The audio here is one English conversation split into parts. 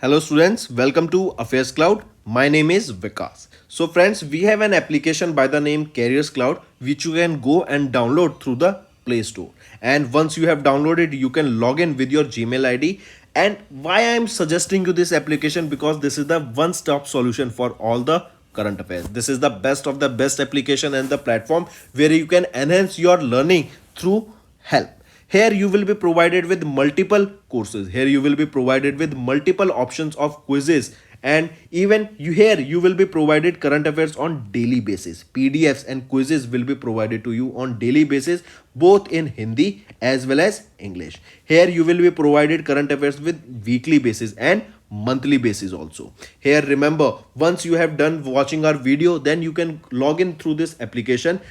Hello students, welcome to AffairsCloud. My name is Vikas. So friends, we have an application by the name CarriersCloud which you can go and download through the Play Store. And once you have downloaded, you can log in with your Gmail ID. And why I am suggesting you this application, because this is the one-stop solution for all the current affairs. This is the best of the best application and the platform where you can enhance your learning through help. Here you will be provided with multiple courses. Here you will be provided with multiple options of quizzes, and even you will be provided current affairs on daily basis. PDFs and quizzes will be provided to you on daily basis, both in Hindi as well as English. Here you will be provided current affairs with weekly basis and monthly basis also. Here remember, once you have done watching our video, then you can log in through this application,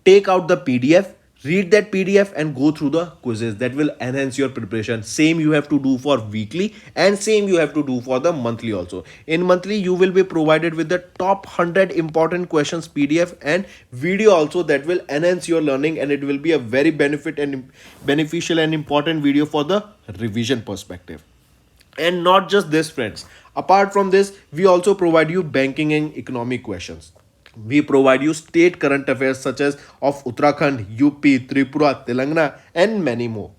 take out the PDF, read that PDF and go through the quizzes. That will enhance your preparation. Same you have to do for weekly and same you have to do for the monthly also. In monthly you will be provided with the top 100 important questions PDF and video also, that will enhance your learning, and it will be a very beneficial and important video for the revision perspective. And not just this friends, apart from this we also provide you banking and economic questions. We provide you state current affairs such as of Uttarakhand, UP, Tripura, Telangana, and many more.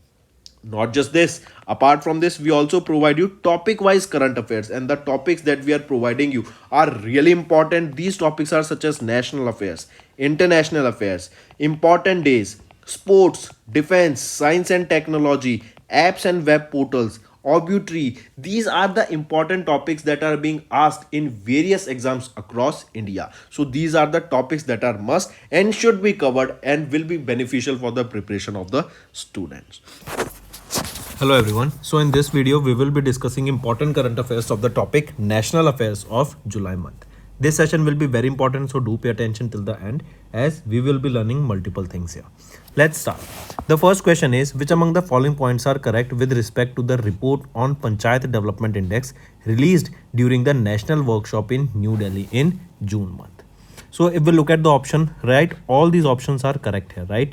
Not just this, apart from this, we also provide you topic wise current affairs, and the topics that we are providing you are really important. These topics are such as national affairs, international affairs, important days, sports, defense, science and technology, apps and web portals, obituary. These are the important topics that are being asked in various exams across India. So these are the topics that are must and should be covered and will be beneficial for the preparation of the students. Hello everyone. So in this video we will be discussing important current affairs of the topic national affairs of July month. This session will be very important, so do pay attention till the end as we will be learning multiple things here. Let's start. The first question is, which among the following points are correct with respect to the report on Panchayat Development Index released during the national workshop in New Delhi in June month? So if we look at the option, right, all these options are correct here, right?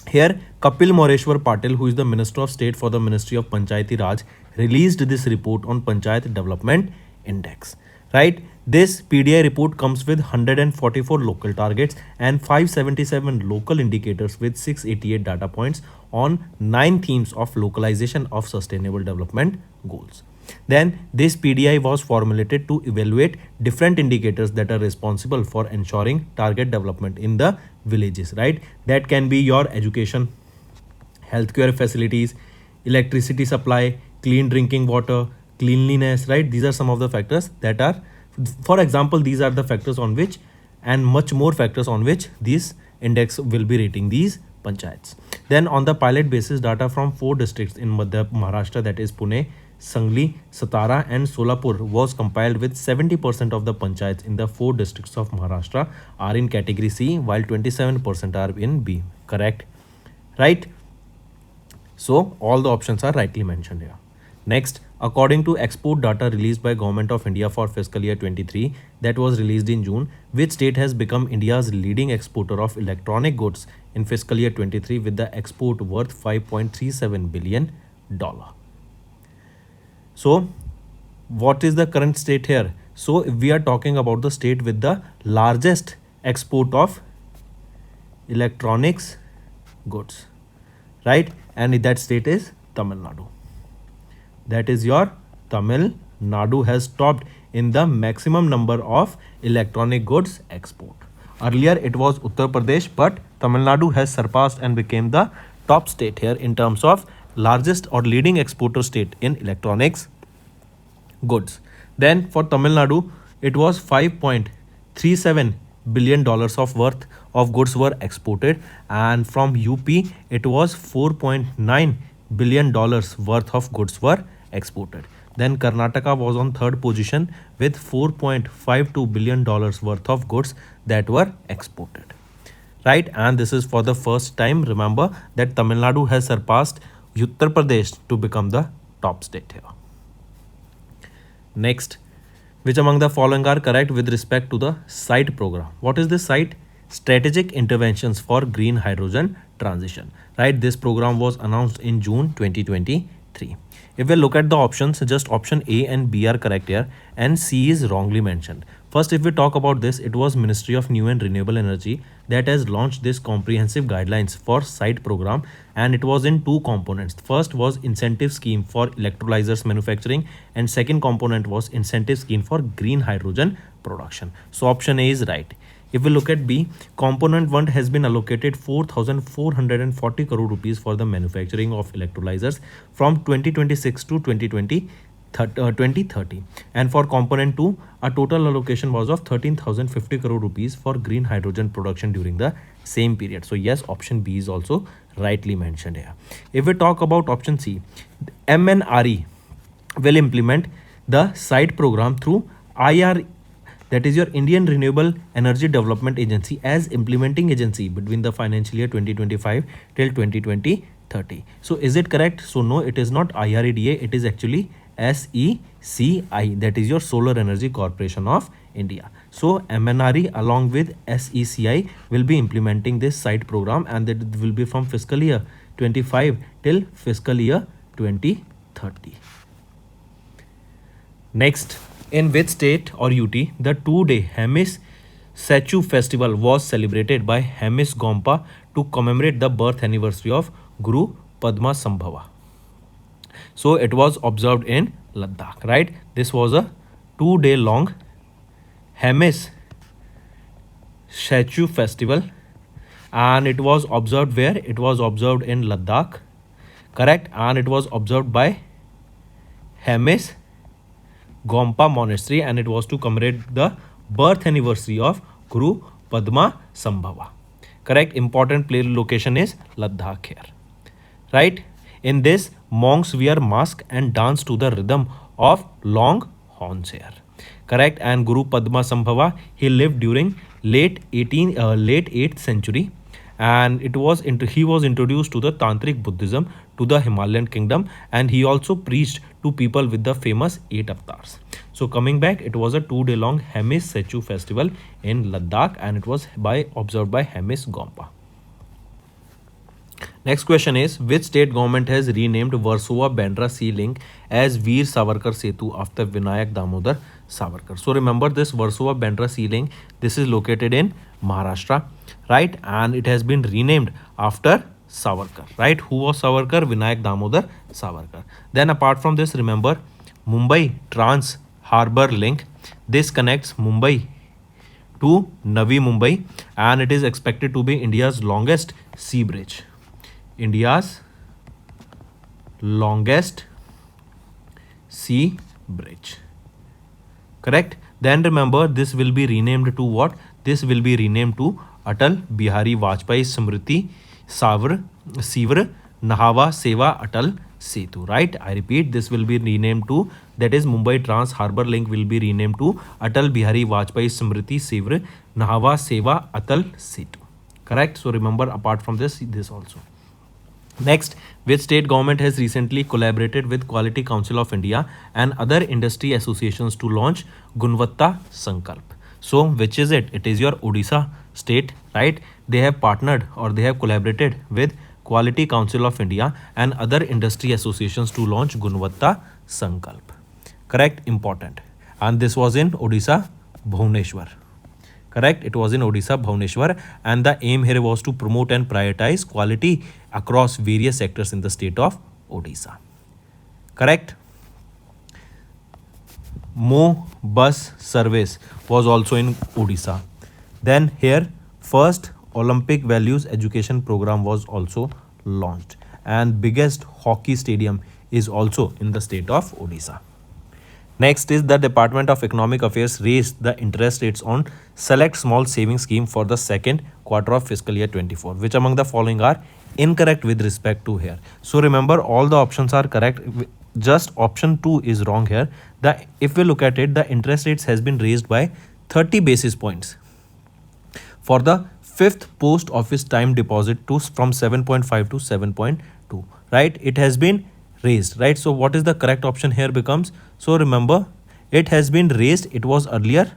Here, Kapil Moreshwar Patil, who is the Minister of State for the Ministry of Panchayati Raj, released this report on Panchayat Development Index, right? This PDI report comes with 144 local targets and 577 local indicators with 688 data points on 9 themes of localization of sustainable development goals. Then this PDI was formulated to evaluate different indicators that are responsible for ensuring target development in the villages, right? That can be your education, healthcare facilities, electricity supply, clean drinking water, cleanliness, right? These are some of the factors that are, for example, these are the factors on which and much more factors on which this index will be rating these panchayats. Then on the pilot basis, data from 4 districts in Maharashtra, that is Pune, Sangli, Satara and Solapur, was compiled with 70% of the panchayats in the 4 districts of Maharashtra are in category C, while 27% are in B. Correct? Right? So all the options are rightly mentioned here. Next, according to export data released by Government of India for fiscal year 23 that was released in June, which state has become India's leading exporter of electronic goods in fiscal year 23 with the export worth $5.37 billion? So what is the current state here? So if we are talking about the state with the largest export of electronics goods, right? And that state is Tamil Nadu. That is your Tamil Nadu has topped in the maximum number of electronic goods export. Earlier it was Uttar Pradesh, but Tamil Nadu has surpassed and became the top state here in terms of largest or leading exporter state in electronics goods. Then for Tamil Nadu, it was $5.37 billion of worth of goods were exported, and from UP it was $4.9 billion worth of goods were exported. Then Karnataka was on third position with $4.52 billion worth of goods that were exported, right? And this is for the first time. Remember that Tamil Nadu has surpassed Uttar Pradesh to become the top state here. Next, which among the following are correct with respect to the SITE program? What is this SITE? Strategic Interventions for Green Hydrogen Transition, right? This program was announced in June 2023. 3. If we look at the options, just option A and B are correct here and C is wrongly mentioned. First, if we talk about this, it was Ministry of New and Renewable Energy that has launched this comprehensive guidelines for site program, and it was in two components. First was incentive scheme for electrolyzers manufacturing and second component was incentive scheme for green hydrogen production. So option A is right. If we look at B, component 1 has been allocated 4,440 crore rupees for the manufacturing of electrolyzers from 2026 to 2030. And for component 2, a total allocation was of 13,050 crore rupees for green hydrogen production during the same period. So yes, option B is also rightly mentioned here. If we talk about option C, MNRE will implement the site program through IR, that is your Indian Renewable Energy Development Agency, as implementing agency between the financial year 2025 till 2030. So is it correct? So no, it is not IREDA, it is actually SECI, that is your Solar Energy Corporation of India. So MNRE along with SECI will be implementing this site program, and that will be from fiscal year 25 till fiscal year 2030. Next, in which state or UT the 2-day Hemis Sechu festival was celebrated by Hemis Gompa to commemorate the birth anniversary of Guru Padma Sambhava? So it was observed in Ladakh, right? This was a 2-day long Hemis Sechu festival, and it was observed where? It was observed in Ladakh, correct? And it was observed by Hemis Gompa Monastery, and it was to commemorate the birth anniversary of Guru Padma Sambhava. Correct. Important place location is Ladakh here. Right. In this, monks wear mask and dance to the rhythm of long horns here. Correct. And Guru Padma Sambhava, he lived during late 8th century, and he was introduced to the Tantric Buddhism to the Himalayan kingdom, and he also preached to people with the famous 8 avatars. So coming back, it was a 2-day long Hemis Sechu festival in Ladakh, and it was observed by Hemis Gompa. Next question is, which state government has renamed Warsaw Bandra Sea Link as Veer Savarkar Setu after Vinayak Damodar Savarkar? So remember this Warsaw Bandra Sea Link, this is located in Maharashtra, right? And it has been renamed after Savarkar, right? Who was Savarkar? Vinayak Damodar Savarkar. Then apart from this, remember Mumbai Trans Harbour Link. This connects Mumbai to Navi Mumbai, and it is expected to be India's longest sea bridge. India's longest sea bridge. Correct. Then remember, this will be renamed to what? This will be renamed to Atal Bihari Vajpayee Smriti Sivra Nahava Seva Atal Setu. Right. I repeat, this will be renamed to, that is Mumbai Trans Harbour Link will be renamed to Atal Bihari Vajpayee Smriti Sivra Nahava Seva Atal Setu. Correct. So remember, apart from this also. Next, which state government has recently collaborated with Quality Council of India and other industry associations to launch Gunvatta Sankalp? So which is it? It is your Odisha state, right? They have partnered or they have collaborated with Quality Council of India and other industry associations to launch Gunvatta Sankalp. Correct? Important. And this was in Odisha, Bhubaneswar. Correct. It was in Odisha, Bhubaneswar, and the aim here was to promote and prioritize quality across various sectors in the state of Odisha. Correct. Mo bus service was also in Odisha. Then here, first Olympic values education program was also launched, and biggest hockey stadium is also in the state of Odisha. Next is the Department of Economic Affairs raised the interest rates on select small savings scheme for the second quarter of fiscal year 24. Which among the following are incorrect with respect to here? So remember, all the options are correct. Just option 2 is wrong here. If we look at it, the interest rates has been raised by 30 basis points for the fifth post office time deposit from 7.5 to 7.2. Right? It has been raised, right? So what is the correct option here becomes? So remember, it has been raised. It was earlier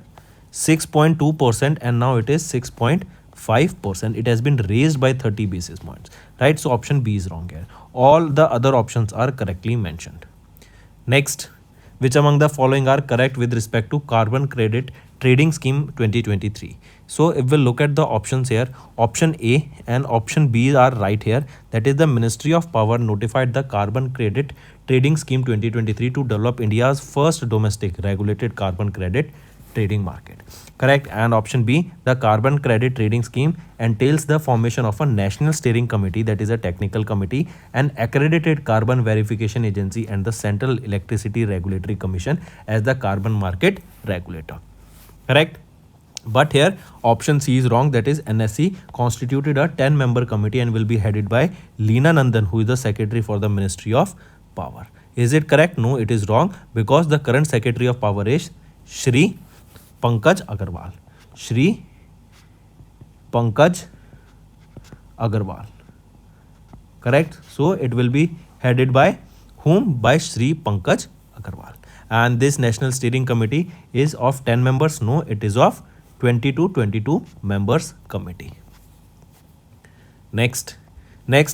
6.2% and now it is 6.5%. It has been raised by 30 basis points, right? So option B is wrong here. All the other options are correctly mentioned. Next, which among the following are correct with respect to carbon credit trading scheme 2023? So if we look at the options here, option A and option B are right here. That is, the Ministry of Power notified the carbon credit trading scheme 2023 to develop India's first domestic regulated carbon credit trading market. Correct. And option B, the carbon credit trading scheme entails the formation of a national steering committee, that is a technical committee, an accredited carbon verification agency, and the Central Electricity Regulatory Commission as the carbon market regulator. Correct. But here option C is wrong. That is, NSC constituted a 10-member committee and will be headed by Leena Nandan, who is the secretary for the Ministry of Power. Is it correct? No, it is wrong, because the current secretary of power is Shri Pankaj Agarwal. Shri Pankaj Agarwal. Correct. So it will be headed by whom? By Shri Pankaj Agarwal. And this national steering committee is of 10 members. No, it is of 22 members committee. Next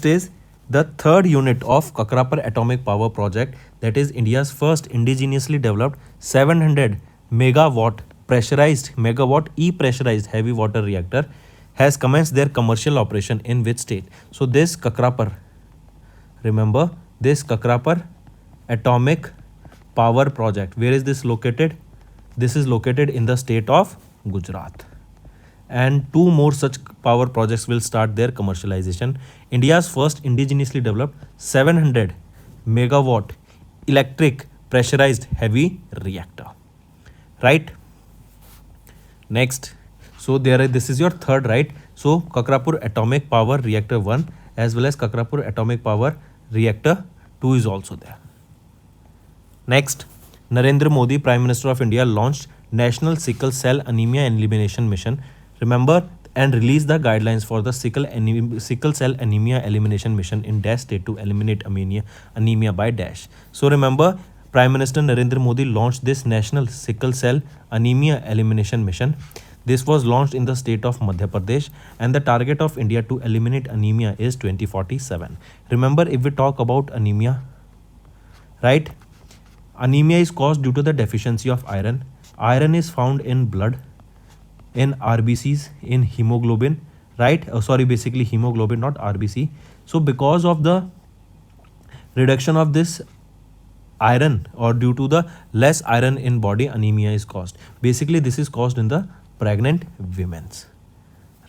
is the third unit of Kakrapar Atomic Power Project, that is India's first indigenously developed 700 megawatt e-pressurized heavy water reactor, has commenced their commercial operation in which state? So this Kakrapar, remember this Kakrapar Atomic Power Project, where is this located? This is located in the state of Gujarat. And 2 more such power projects will start their commercialization. India's first indigenously developed 700 megawatt electric pressurized heavy reactor. Right? Next. So this is your third, right? So Kakrapur Atomic Power Reactor 1 as well as Kakrapur Atomic Power Reactor 2 is also there. Next, Narendra Modi, Prime Minister of India, launched National Sickle Cell Anemia Elimination Mission. Remember, and released the guidelines for the sickle cell anemia elimination mission in Dash state to eliminate anemia by Dash. So remember, Prime Minister Narendra Modi launched this National Sickle Cell Anemia Elimination Mission. This was launched in the state of Madhya Pradesh, and the target of India to eliminate anemia is 2047. Remember, if we talk about anemia, right? Anemia is caused due to the deficiency of iron. Iron is found in blood, in RBCs, in hemoglobin, right? Basically hemoglobin, not RBC. So because of the reduction of this iron, or due to the less iron in body, anemia is caused. Basically this is caused in the pregnant women's,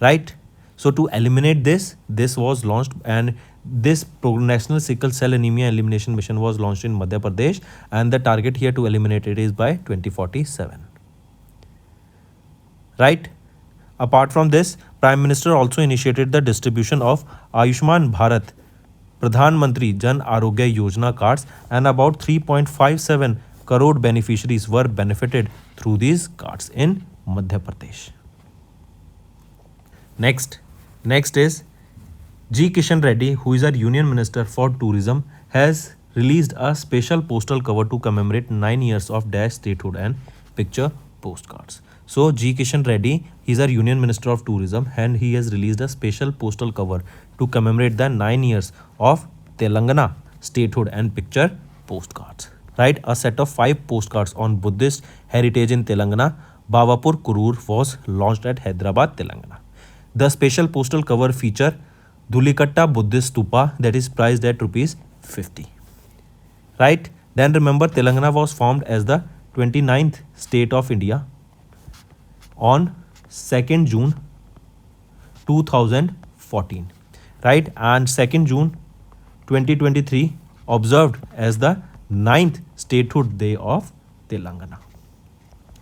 right? So to eliminate this was launched, and this National Sickle Cell Anemia Elimination Mission was launched in Madhya Pradesh, and the target here to eliminate it is by 2047. Right? Apart from this, Prime Minister also initiated the distribution of Ayushman Bharat Pradhan Mantri Jan Arogya Yojana cards, and about 3.57 crore beneficiaries were benefited through these cards in Madhya Pradesh. Next is G. Kishan Reddy, who is our Union Minister for Tourism, has released a special postal cover to commemorate 9 years of Dash statehood and picture postcards. So G. Kishan Reddy, he is our Union Minister of Tourism, and he has released a special postal cover to commemorate the 9 years of Telangana statehood and picture postcards. Right? A set of 5 postcards on Buddhist heritage in Telangana, Bawapur Kurur, was launched at Hyderabad, Telangana. The special postal cover feature Dhulikatta Buddhist Stupa that is priced at rupees 50. Right? Then remember, Telangana was formed as the 29th state of India on 2nd June 2014. Right? And 2nd June 2023 observed as the 9th statehood day of Telangana.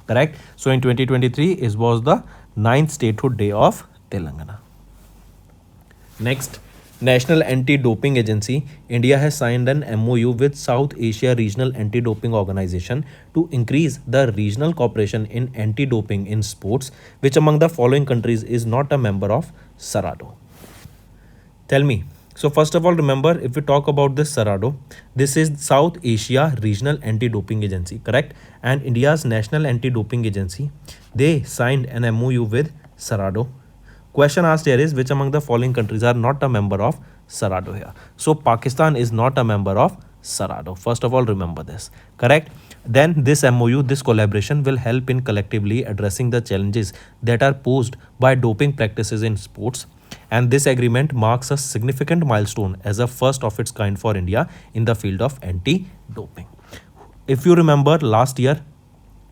Correct? So in 2023 was the 9th statehood day of Telangana. Next, National Anti-Doping Agency. India has signed an MOU with South Asia Regional Anti-Doping Organization to increase the regional cooperation in anti-doping in sports. Which among the following countries is not a member of SARADO? Tell me. So first of all, remember, if we talk about this SARADO, this is South Asia Regional Anti-Doping Agency, correct? And India's National Anti-Doping Agency, they signed an MOU with SARADO. Question asked here is, which among the following countries are not a member of SARADO here. So Pakistan is not a member of SARADO. First of all, remember this. Correct? Then this MOU, this collaboration will help in collectively addressing the challenges that are posed by doping practices in sports. And this agreement marks a significant milestone as a first of its kind for India in the field of anti-doping. If you remember, last year,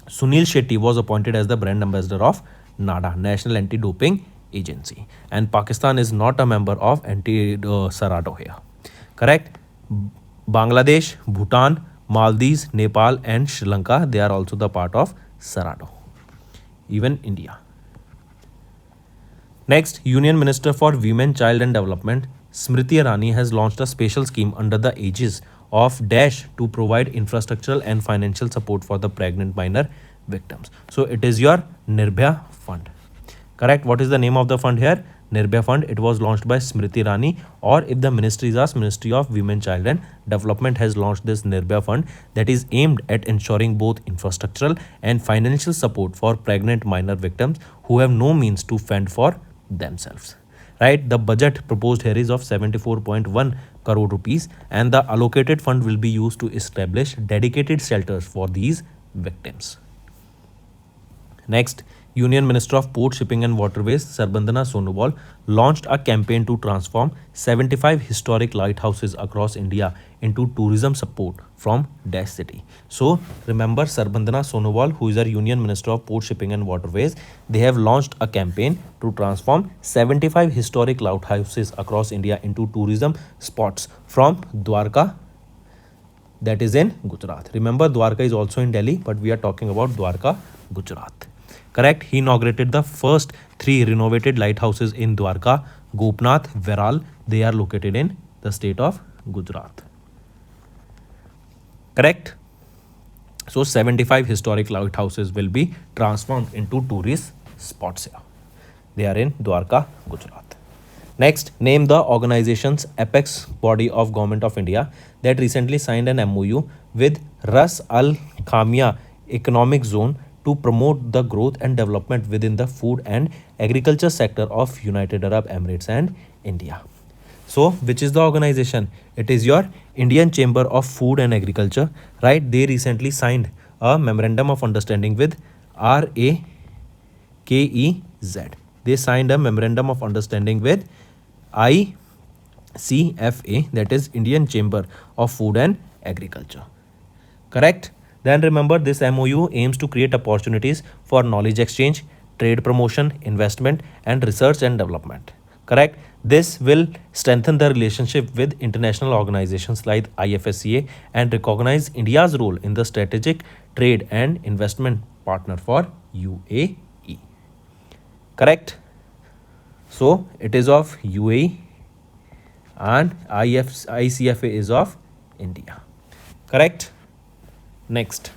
Sunil Shetty was appointed as the brand ambassador of NADA, National Anti-Doping Agency. And Pakistan is not a member of SARADO here. Correct? Bangladesh, Bhutan, Maldives, Nepal and Sri Lanka, they are also the part of SARADO. Even India. Next, Union Minister for Women, Child and Development, Smriti Irani has launched a special scheme under the aegis of DASH to provide infrastructural and financial support for the pregnant minor victims. So it is your Nirbhaya Fund. Correct? What is the name of the fund here? Nirbhaya Fund. It was launched by Smriti Irani, or if the ministry is asked, Ministry of Women, Child and Development has launched this Nirbhaya Fund that is aimed at ensuring both infrastructural and financial support for pregnant minor victims who have no means to fend for themselves. Right? The budget proposed here is of 74.1 crore rupees, and the allocated fund will be used to establish dedicated shelters for these victims. Next, Union Minister of Port, Shipping and Waterways, Sarbandana Sonowal, launched a campaign to transform 75 historic lighthouses across India into tourism support from Dash City. So, remember Sarbandana Sonowal, who is our Union Minister of Port, Shipping and Waterways, they have launched a campaign to transform 75 historic lighthouses across India into tourism spots from Dwarka, that is in Gujarat. Remember, Dwarka is also in Delhi, but we are talking about Dwarka, Gujarat. Correct? He inaugurated the first 3 renovated lighthouses in Dwarka, Gopnath, Veral. They are located in the state of Gujarat. Correct? So 75 historic lighthouses will be transformed into tourist spots here. They are in Dwarka, Gujarat. Next, name the organization's apex body of Government of India that recently signed an MOU with Ras Al Khaimah Economic Zone to promote the growth and development within the food and agriculture sector of United Arab Emirates and India. So, which is the organization? It is your Indian Chamber of Food and Agriculture, right? They recently signed a memorandum of understanding with RAKEZ. They signed a memorandum of understanding with ICFA, that is Indian Chamber of Food and Agriculture. Correct? Then remember, this MOU aims to create opportunities for knowledge exchange, trade promotion, investment and research and development. Correct? This will strengthen the relationship with international organizations like IFSCA and recognize India's role in the strategic trade and investment partner for UAE. Correct? So it is of UAE and ICFA is of India. Correct? Next,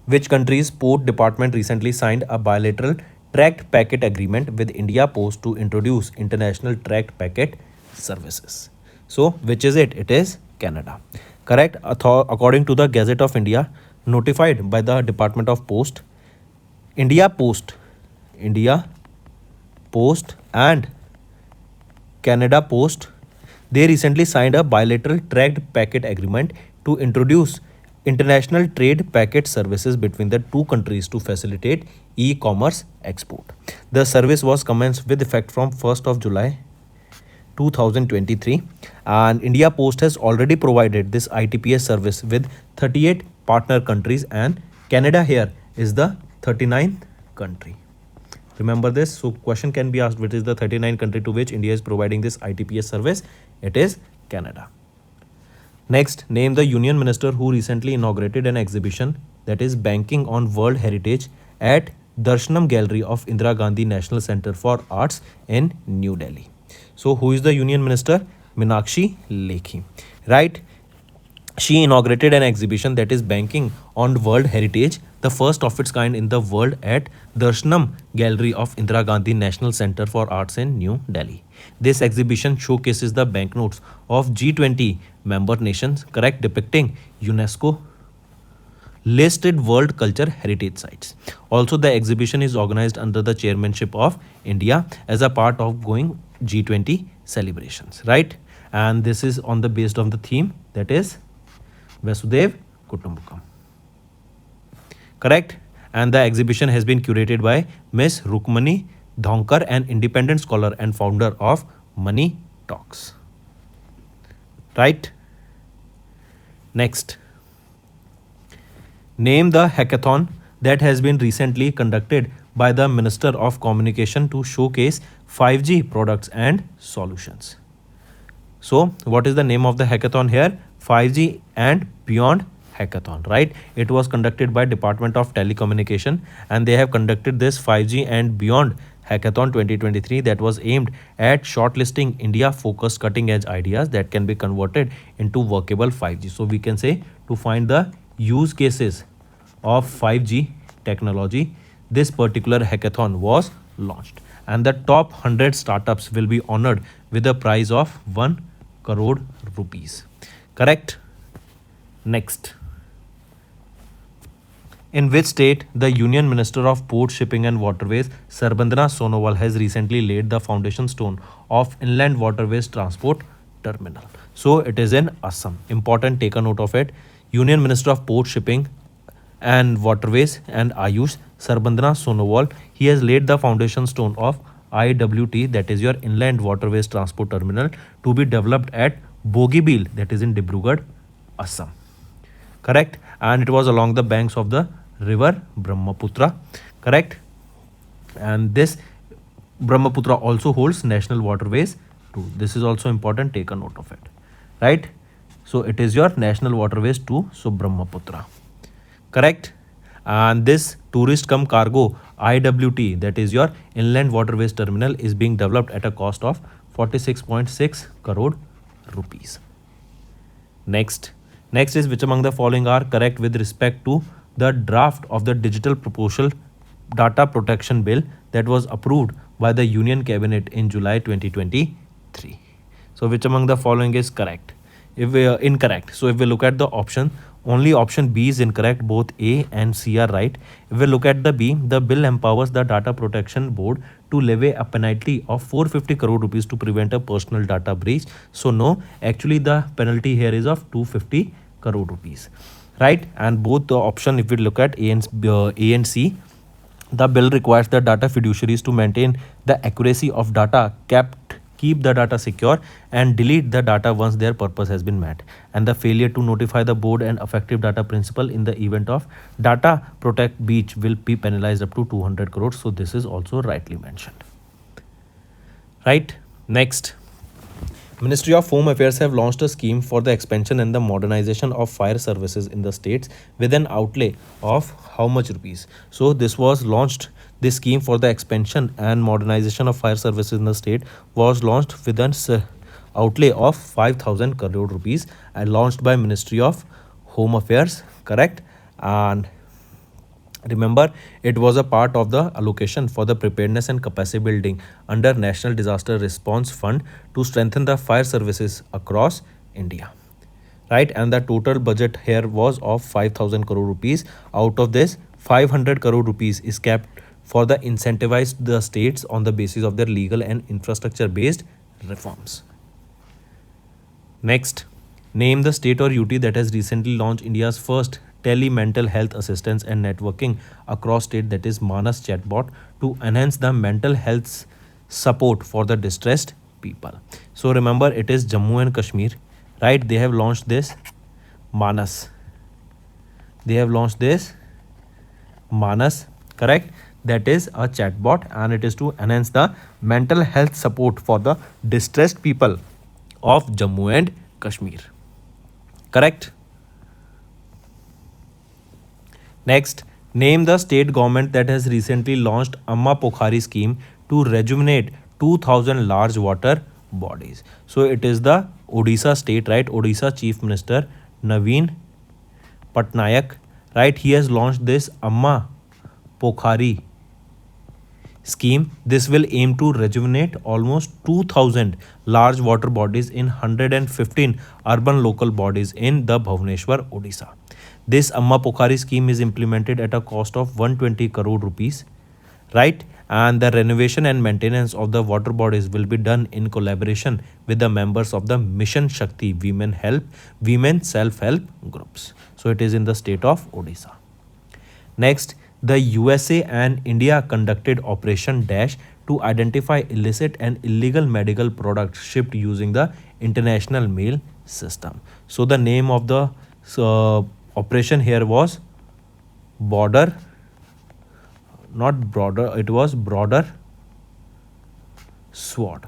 which country's port department recently signed a bilateral tracked packet agreement with India Post to introduce international tracked packet services? So, which is it? It is Canada. Correct? According to the Gazette of India, notified by the Department of Post, India Post and Canada Post, they recently signed a bilateral tracked packet agreement to introduce international trade packet services between the two countries to facilitate e-commerce export. The service was commenced with effect from 1st of July 2023, and India Post has already provided this ITPS service with 38 partner countries, and Canada here is the 39th country. Remember this. So question can be asked, which is the 39th country to which India is providing this ITPS service? It is Canada. Next, name the Union Minister who recently inaugurated an exhibition that is Banking on World Heritage at Darshanam Gallery of Indira Gandhi National Center for Arts in New Delhi. So, who is the Union Minister? Meenakshi Lekhi, right? She inaugurated an exhibition that is Banking on World Heritage, the first of its kind in the world, at Darshanam Gallery of Indira Gandhi National Center for Arts in New Delhi. This exhibition showcases the banknotes of G20 member nations, correct, depicting UNESCO listed World Culture Heritage Sites. Also, the exhibition is organized under the chairmanship of India as a part of going G20 celebrations, right? and this is on the based on the theme that is Vasudev Kutumbakam. Correct? And the exhibition has been curated by Miss Rukmani Dhankar, an independent scholar and founder of Money Talks. Right? Next, name the hackathon that has been recently conducted by the Minister of Communication to showcase 5G products and solutions. So, what is the name of the hackathon here? 5G and Beyond Hackathon, right? It was conducted by Department of Telecommunication, and they have conducted this 5G and Beyond Hackathon 2023 that was aimed at shortlisting India focused cutting edge ideas that can be converted into workable 5G. So we can say to find the use cases of 5G technology, this particular hackathon was launched, and the top 100 startups will be honored with a prize of 1 crore rupees. Correct? Next, in which state the Union Minister of Port, Shipping and Waterways, Sarbandana Sonowal, has recently laid the foundation stone of Inland Waterways Transport Terminal? So it is in Assam. Important, take a note of it. Union Minister of Port, Shipping and Waterways and Ayush, Sarbandana Sonowal, he has laid the foundation stone of IWT, that is your Inland Waterways Transport Terminal, to be developed at Bogibeel, that is in Dibrugarh, Assam. Correct? And it was along the banks of the river Brahmaputra. Correct? And this Brahmaputra also holds national waterways too. This is also important, take a note of it. Right? So it is your national waterways too, so Brahmaputra. Correct? And this tourist cum cargo IWT, that is your Inland Waterways Terminal, is being developed at a cost of 46.6 crore rupees. Next is which among the following are correct with respect to the draft of the Digital Proposal Data Protection Bill that was approved by the Union Cabinet in July 2023. So which among the following is correct? If we are incorrect, so if we look at the option, only option B is incorrect, both A and C are right. If we look at the B, the bill empowers the Data Protection Board to levy a penalty of 450 crore rupees to prevent a personal data breach. So no, actually the penalty here is of 250 crore rupees. Right? And both the option, if we look at A and C, the bill requires the data fiduciaries to maintain the accuracy of data keep the data secure and delete the data once their purpose has been met, and the failure to notify the board and effective data principle in the event of data protect breach will be penalized up to 200 crores. So this is also rightly mentioned. Right? Next, Ministry of Home Affairs have launched a scheme for the expansion and the modernization of fire services in the states with an outlay of how much rupees? So this was launched, this scheme for the expansion and modernization of fire services in the state was launched with an outlay of 5,000 crore rupees and launched by Ministry of Home Affairs. Correct? And remember, it was a part of the allocation for the preparedness and capacity building under National Disaster Response Fund to strengthen the fire services across India. Right? And the total budget here was of 5,000 crore rupees. Out of this, 500 crore rupees is kept for the incentivize the states on the basis of their legal and infrastructure based reforms. Next, name the state or UT that has recently launched India's first tele-mental health assistance and networking across state, that is Manas chatbot, to enhance the mental health support for the distressed people. So remember, it is Jammu and Kashmir, right? They have launched this Manas. They have launched this Manas, correct? That is a chatbot and it is to enhance the mental health support for the distressed people of Jammu and Kashmir. Correct? Next, name the state government that has recently launched Amma Pokhari scheme to rejuvenate 2,000 large water bodies. So it is the Odisha state, right? Odisha Chief Minister Naveen Patnaik, right? He has launched this Amma Pokhari scheme. This will aim to rejuvenate almost 2,000 large water bodies in 115 urban local bodies in the Bhubaneswar, Odisha. This Amma Pokhari scheme is implemented at a cost of 120 crore rupees, right? and the renovation and maintenance of the water bodies will be done in collaboration with the members of the Mission Shakti women self-help groups. So it is in the state of Odisha. Next, the USA and India conducted Operation Dash to identify illicit and illegal medical products shipped using the international mail system. So the name of the operation here was border, not broader, it was broader sword,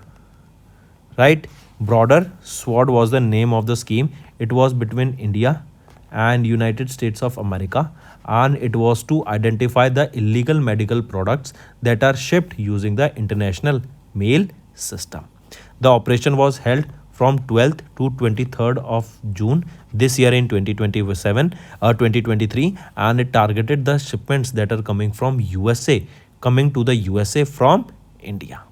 right? Broader sword was the name of the scheme. It was between India and United States of America, and it was to identify the illegal medical products that are shipped using the international mail system. The operation was held from 12th to 23rd of June this year in 2023, and it targeted the shipments that are coming from USA, coming to the USA from India.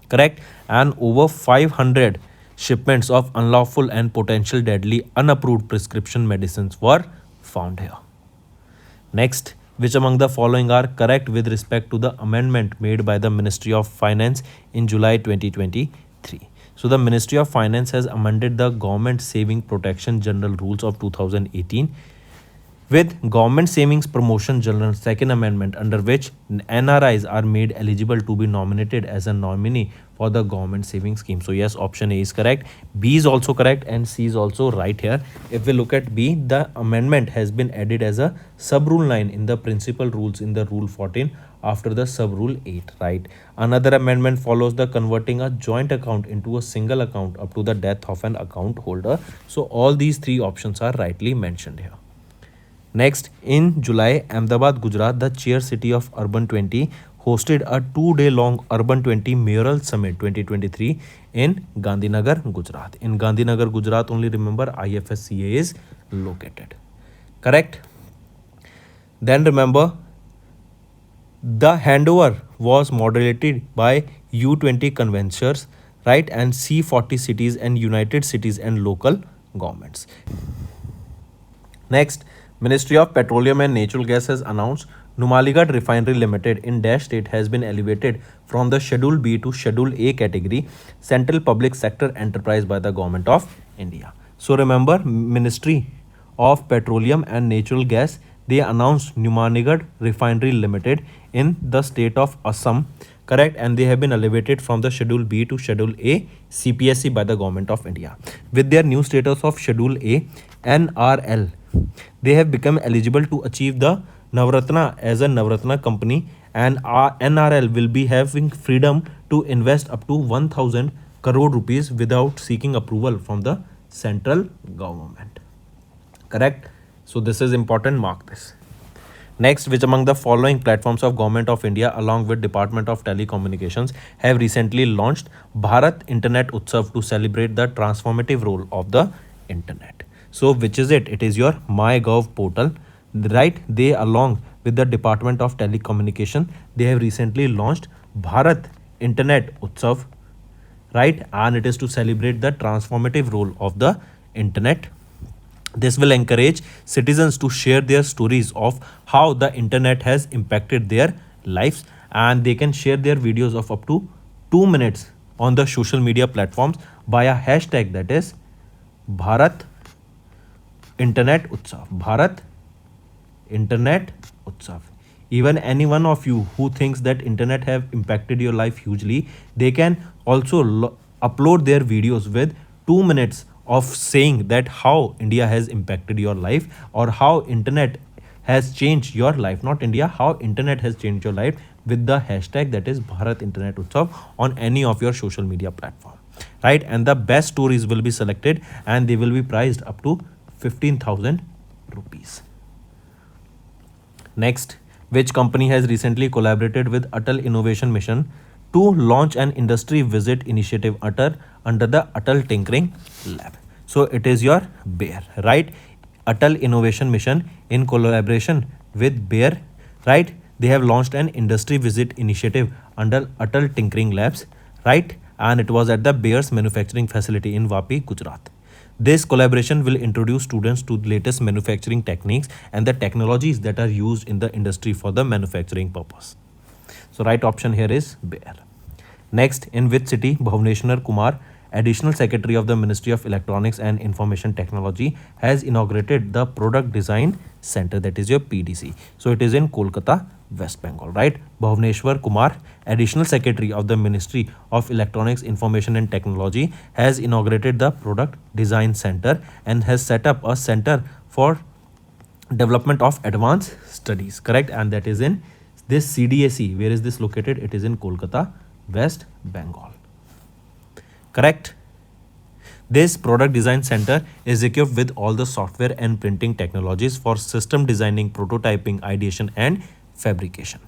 Correct? And over 500 shipments of unlawful and potential deadly unapproved prescription medicines were found here. Next, which among the following are correct with respect to the amendment made by the Ministry of Finance in July 2023? So the Ministry of Finance has amended the Government Saving Protection General Rules of 2018 with Government Savings Promotion General Second Amendment, under which NRIs are made eligible to be nominated as a nominee for the government savings scheme. So yes, option A is correct, B is also correct, and C is also right here. If we look at B, the amendment has been added as a sub rule 9 in the principal rules in the rule 14 after the sub rule 8, right? Another amendment follows the converting a joint account into a single account up to the death of an account holder. So all these three options are rightly mentioned here. Next, in July, Ahmedabad, Gujarat, the chair city of Urban 20 hosted a 2-day long Urban 20 Mayoral Summit 2023 in Gandhinagar, Gujarat. In Gandhinagar, Gujarat, only remember IFSCA is located. Correct? Then remember, the handover was moderated by U20 conventions, right, and C40 cities and United Cities and local governments. Next, Ministry of Petroleum and Natural Gas has announced Numaligarh Refinery Limited in Dash State has been elevated from the Schedule B to Schedule A category Central Public Sector Enterprise by the Government of India. So remember, Ministry of Petroleum and Natural Gas, they announced Numaligarh Refinery Limited in the state of Assam, correct, and they have been elevated from the Schedule B to Schedule A CPSE by the Government of India. With their new status of Schedule A NRL, they have become eligible to achieve the Navratna as a Navratna company, and NRL will be having freedom to invest up to 1000 crore rupees without seeking approval from the central government. Correct? So this is important, mark this. Next, which among the following platforms of Government of India along with Department of Telecommunications have recently launched Bharat Internet Utsav to celebrate the transformative role of the internet? So which is it? It is your MyGov portal, right? They, along with the Department of Telecommunication, they have recently launched Bharat Internet Utsav, right? And it is to celebrate the transformative role of the internet. This will encourage citizens to share their stories of how the internet has impacted their lives, and they can share their videos of up to 2 minutes on the social media platforms by a hashtag, that is Bharat Internet Utsav. Bharat Internet Utsav. Even any one of you who thinks that internet have impacted your life hugely, they can also upload their videos with 2 minutes of saying that how India has impacted your life, or how internet has changed your life. Not India, how internet has changed your life, with the hashtag that is Bharat Internet Utsav on any of your social media platform, right? And the best stories will be selected and they will be priced up to 15,000 rupees. Next, which company has recently collaborated with Atal Innovation Mission to launch an industry visit initiative under the Atal Tinkering Lab? So it is your Bayer, right? Atal Innovation Mission in collaboration with Bayer, right? They have launched an industry visit initiative under Atal Tinkering Labs, right? And it was at the Bayer's manufacturing facility in Vapi, Gujarat. This collaboration will introduce students to the latest manufacturing techniques and the technologies that are used in the industry for the manufacturing purpose. So right option here is Bear. Next, in which city Bhuvneshwar Kumar, Additional Secretary of the Ministry of Electronics and Information Technology, has inaugurated the Product Design Center, that is your PDC. So it is in Kolkata, West Bengal, right? Bhuvneshwar Kumar, Additional Secretary of the Ministry of Electronics, Information and Technology, has inaugurated the Product Design Center and has set up a center for development of advanced studies, correct? And that is in this CDAC. Where is this located? It is in Kolkata, West Bengal, correct? This product design center is equipped with all the software and printing technologies for system designing, prototyping, ideation and fabrication.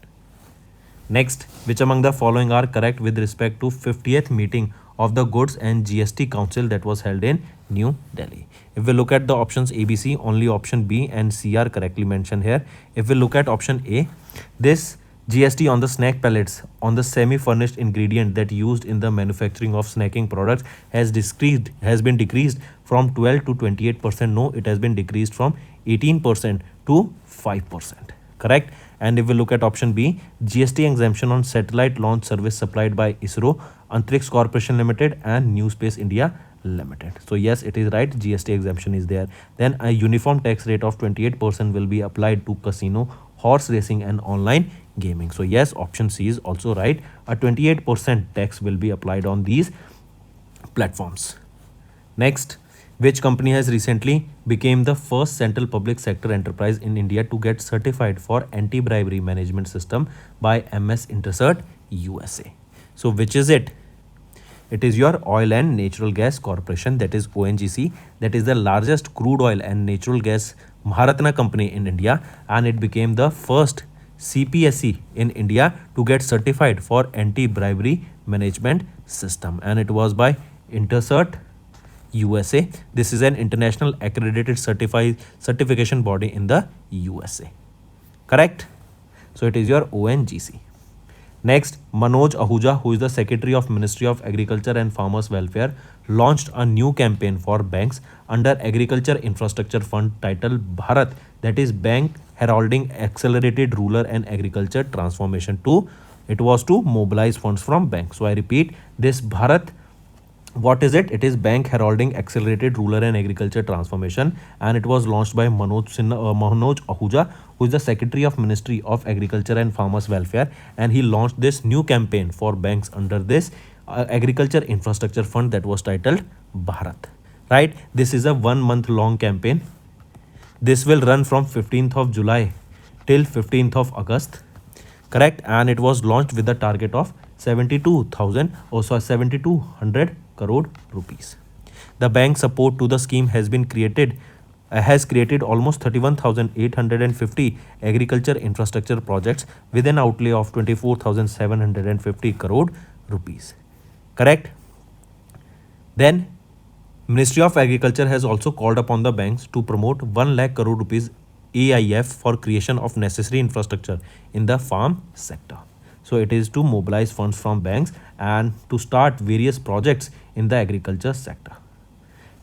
Next, which among the following are correct with respect to 50th meeting of the Goods and GST Council that was held in New Delhi? If we look at the options ABC, only option B and C are correctly mentioned here. If we look at option A, this GST on the snack pellets on the semi-furnished ingredient that used in the manufacturing of snacking products has been decreased from 12 to 28%. No, it has been decreased from 18% to 5%. Correct. And if we look at option B, GST exemption on satellite launch service supplied by ISRO, Antrix Corporation Limited and New Space India Limited. So yes, it is right, GST exemption is there. Then a uniform tax rate of 28% will be applied to casino, horse racing and online gaming. So yes, option C is also right. A 28% tax will be applied on these platforms. Next, which company has recently became the first central public sector enterprise in India to get certified for anti-bribery management system by MS Intercert USA? So which is it? It is your Oil and Natural Gas Corporation, that is ONGC, that is the largest crude oil and natural gas Maharatna company in India, and it became the first CPSE in India to get certified for anti-bribery management system, and it was by Intercert USA. This is an international accredited certification body in the USA. Correct? So it is your ONGC. Next, Manoj Ahuja, who is the Secretary of Ministry of Agriculture and Farmers Welfare, launched a new campaign for banks under Agriculture Infrastructure Fund titled Bharat, that is Bank Heralding Accelerated Rural and Agriculture Transformation 2. It was to mobilize funds from banks. So I repeat, this Bharat, what is it? It is Bank Heralding Accelerated Rural and Agriculture Transformation, and it was launched by Manoj Ahuja, who is the Secretary of Ministry of Agriculture and Farmers Welfare, and he launched this new campaign for banks under this Agriculture Infrastructure Fund that was titled Bharat. Right? This is a 1 month long campaign. This will run from 15th of July till 15th of August. Correct? And it was launched with a target of 7,200 crore rupees. The bank support to the scheme has created almost 31,850 agriculture infrastructure projects with an outlay of 24,750 crore rupees. Correct? Then Ministry of Agriculture has also called upon the banks to promote 1 lakh crore rupees AIF for creation of necessary infrastructure in the farm sector. So it is to mobilize funds from banks and to start various projects in the agriculture sector.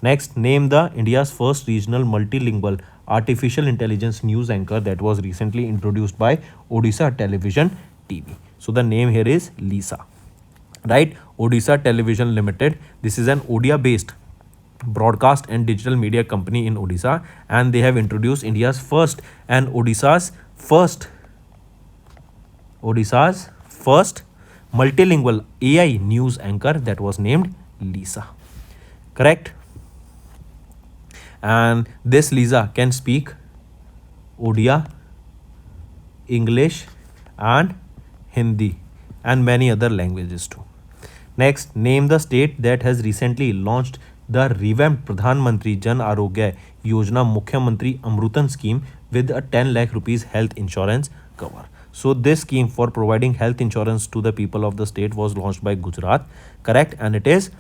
Next, name the India's first regional multilingual artificial intelligence news anchor that was recently introduced by Odisha Television TV. So the name here is Lisa. Right? Odisha Television Limited. This is an Odia based broadcast and digital media company in Odisha, and they have introduced India's first and Odisha's first multilingual AI news anchor that was named Lisa. Correct? And this Lisa can speak Odia, English and Hindi and many other languages too. Next, name the state that has recently launched the revamped Pradhan Mantri Jan Arogya Yojana Mukhyamantri Amrutan scheme with a 10 lakh rupees health insurance cover. So this scheme for providing health insurance to the people of the state was launched by Gujarat. Correct? And it is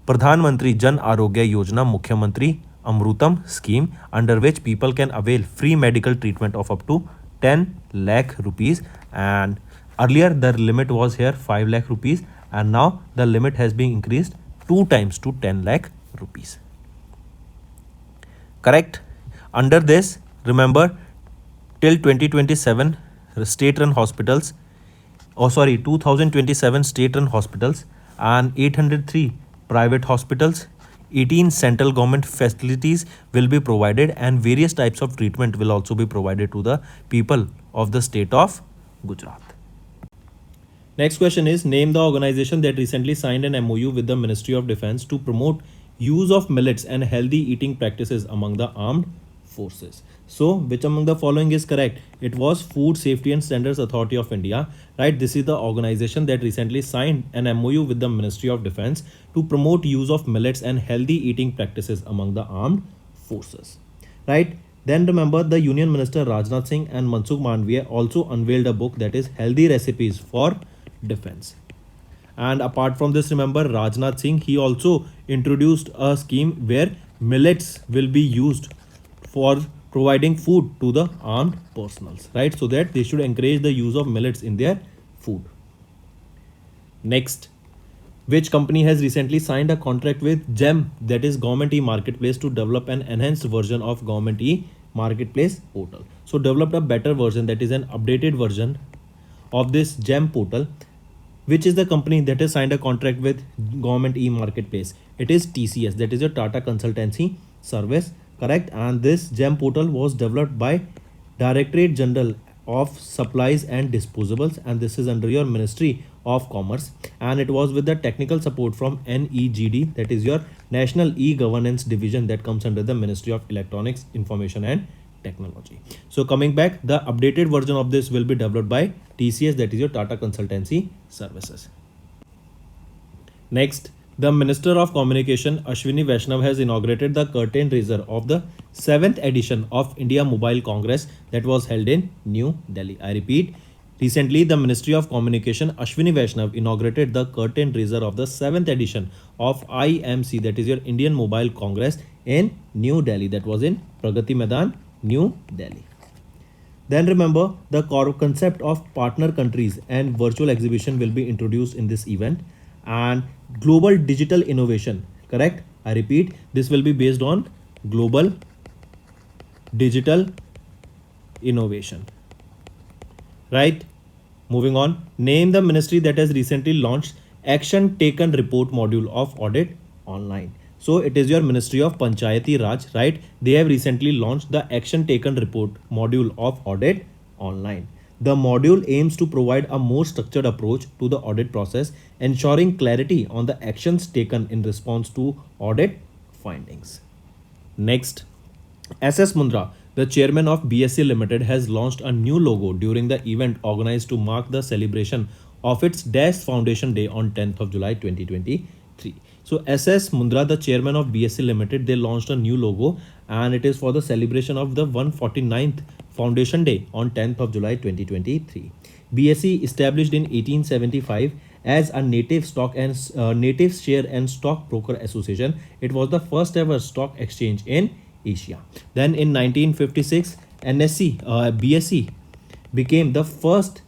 Pradhan Mantri Jan Arogya Yojana Mukhyamantri Amrutam scheme, under which people can avail free medical treatment of up to 10 lakh rupees. And earlier the limit was here 5 lakh rupees, and now the limit has been increased 2 times to 10 lakh rupees. Correct? Under this, remember, till 2027, state-run hospitals 2027 state-run hospitals and 803 private hospitals. 18 central government facilities will be provided, and various types of treatment will also be provided to the people of the state of Gujarat. Next question is, name the organization that recently signed an MOU with the Ministry of Defense to promote use of millets and healthy eating practices among the armed forces. So, which among the following is correct? It was Food Safety and Standards Authority of India, right? This is the organization that recently signed an MOU with the Ministry of Defense to promote use of millets and healthy eating practices among the armed forces, right? Then remember, the Union Minister Rajnath Singh and Mansukh Mandviya also unveiled a book that is Healthy Recipes for Defense. And apart from this, remember, Rajnath Singh, he also introduced a scheme where millets will be used for providing food to the armed personals, right? So that they should encourage the use of millets in their food. Next, which company has recently signed a contract with GEM, that is Government e-Marketplace, to develop an enhanced version of Government e-Marketplace portal. So developed a better version, that is an updated version of this GEM portal. Which is the company that has signed a contract with Government e-Marketplace? It is TCS, that is your Tata Consultancy Service, correct? And this GEM portal was developed by Directorate General of Supplies and Disposables, and this is under your Ministry of Commerce, and it was with the technical support from NEGD, that is your National E-Governance Division, that comes under the Ministry of Electronics, Information and Technology. So coming back, the updated version of this will be developed by TCS, that is your Tata Consultancy Services. Next, the Minister of Communication Ashwini Vaishnav has inaugurated the curtain raiser of the 7th edition of India Mobile Congress that was held in New Delhi. I repeat, recently the Ministry of Communication Ashwini Vaishnav inaugurated the curtain raiser of the 7th edition of IMC, that is your Indian Mobile Congress, in New Delhi, that was in Pragati Maidan, New Delhi. Then remember, the concept of partner countries and virtual exhibition will be introduced in this event, and global digital innovation, correct? I repeat, this will be based on global digital innovation, right? Moving on, name the ministry that has recently launched Action Taken Report module of audit online. So it is your Ministry of Panchayati Raj, right? They have recently launched the Action Taken Report module of audit online. The module aims to provide a more structured approach to the audit process, ensuring clarity on the actions taken in response to audit findings. Next, SS Mundra, the chairman of BSc Limited, has launched a new logo during the event organized to mark the celebration of its Dash Foundation Day on 10th of July 2023. So SS Mundra, the chairman of BSc Limited, they launched a new logo, and it is for the celebration of the 149th Foundation Day on 10th of July 2023. BSc, established in 1875 as a native share and stock broker association, it was the first ever stock exchange in Asia. Then in 1956, BSc became the first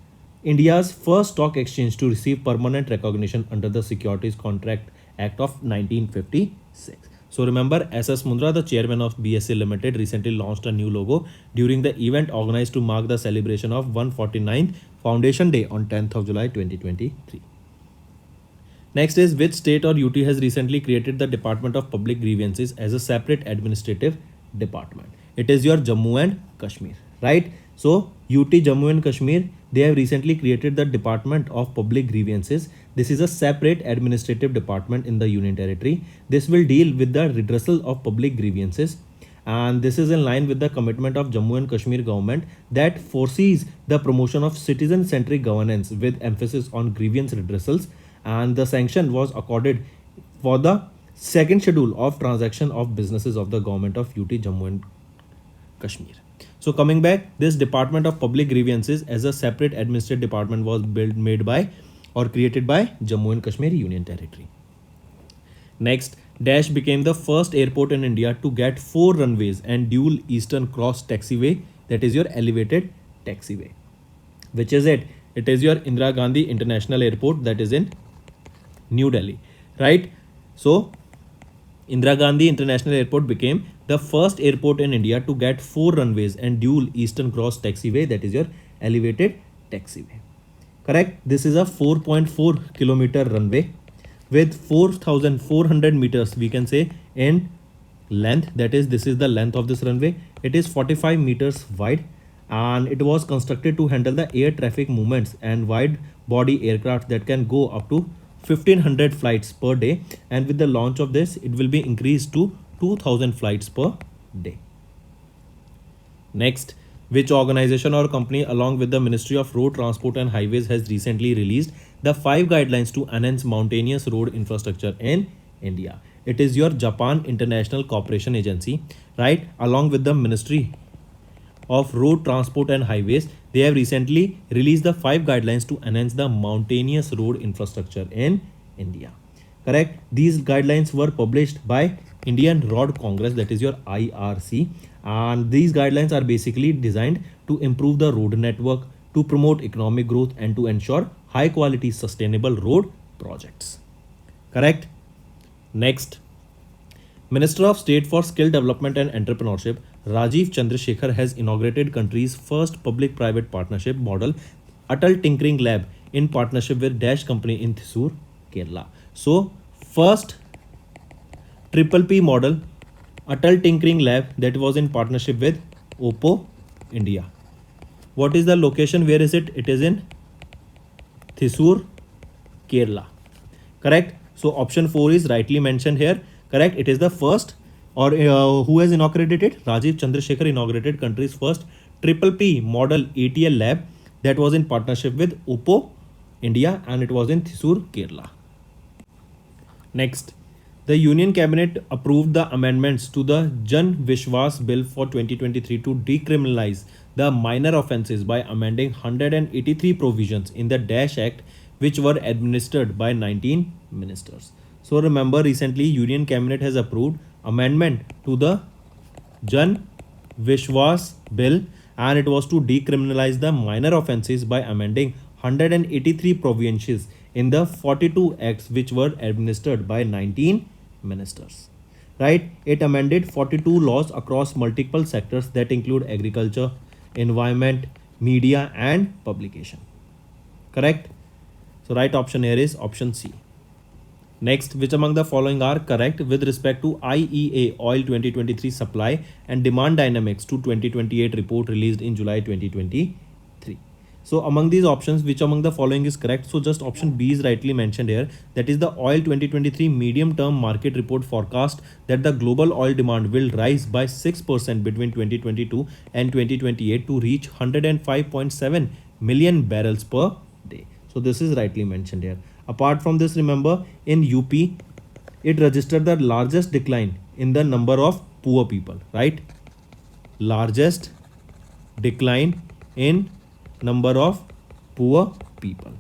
India's first stock exchange to receive permanent recognition under the Securities Contract Act of 1956. So remember, SS Mundra, the chairman of BSc Limited, recently launched a new logo during the event organized to mark the celebration of 149th Foundation Day on 10th of July 2023. Next is, which state or UT has recently created the Department of Public Grievances as a separate administrative department? It is your Jammu and Kashmir, right? So UT Jammu and Kashmir, they have recently created the Department of Public Grievances. This is a separate administrative department in the Union Territory. This will deal with the redressal of public grievances, and this is in line with the commitment of Jammu and Kashmir government that foresees the promotion of citizen-centric governance with emphasis on grievance redressals, and the sanction was accorded for the second schedule of transaction of businesses of the government of UT Jammu and Kashmir. So coming back, this Department of Public Grievances as a separate administrative department was made by or created by Jammu and Kashmir Union Territory. Next, Dash became the first airport in India to get 4 runways and dual Eastern Cross taxiway, that is your elevated taxiway. Which is it? It is your Indira Gandhi International Airport, that is in New Delhi, right? So Indira Gandhi International Airport became the first airport in India to get 4 runways and dual Eastern Cross taxiway, that is your elevated taxiway. correct? This is a 4.4 kilometer runway with 4,400 meters, we can say, in length. That is, this is the length of this runway. It is 45 meters wide, and it was constructed to handle the air traffic movements and wide body aircraft that can go up to 1500 flights per day, and with the launch of this it will be increased to 2000 flights per day. Next, which organization or company along with the Ministry of Road Transport and Highways has recently released the 5 guidelines to enhance mountainous road infrastructure in India? It is your Japan International Cooperation Agency, right? Along with the Ministry of Road Transport and Highways, they have recently released the 5 guidelines to enhance the mountainous road infrastructure in India. Correct? These guidelines were published by Indian Road Congress, that is your IRC, and these guidelines are basically designed to improve the road network, to promote economic growth, and to ensure high quality sustainable road projects. Correct? Next, Minister of State for Skill Development and Entrepreneurship Rajiv Chandrasekhar has inaugurated country's first public-private partnership model, Atal Tinkering Lab, in partnership with Dash Company in Thrissur, Kerala. So, first triple P model, Atal Tinkering Lab, that was in partnership with Oppo India. What is the location? Where is it? It is in Thrissur, Kerala. Correct? So option 4 is rightly mentioned here. Correct? It is the first, or who has inaugurated it? Rajiv Chandrasekhar inaugurated country's first triple P model ATL lab that was in partnership with Oppo India, and it was in Thrissur, Kerala. Next, the Union Cabinet approved the amendments to the Jan Vishwas Bill for 2023 to decriminalize the minor offences by amending 183 provisions in the Dash Act, which were administered by 19 ministers. So remember, recently Union Cabinet has approved amendment to the Jan Vishwas Bill, and it was to decriminalize the minor offences by amending 183 provisions in the 42 acts which were administered by 19 ministers. Right? It amended 42 laws across multiple sectors that include agriculture, environment, media, and publication. Correct? So right option here is option C. Next, which among the following are correct with respect to IEA Oil 2023 Supply and Demand Dynamics to 2028 report released in July 2023? So among these options, which among the following is correct? So just option B is rightly mentioned here. That is the Oil 2023 Medium Term Market Report forecast that the global oil demand will rise by 6% between 2022 and 2028 to reach 105.7 million barrels per day. So this is rightly mentioned here. Apart from this, remember, in UP, it registered the largest decline in the number of poor people, right? Largest decline in number of poor people.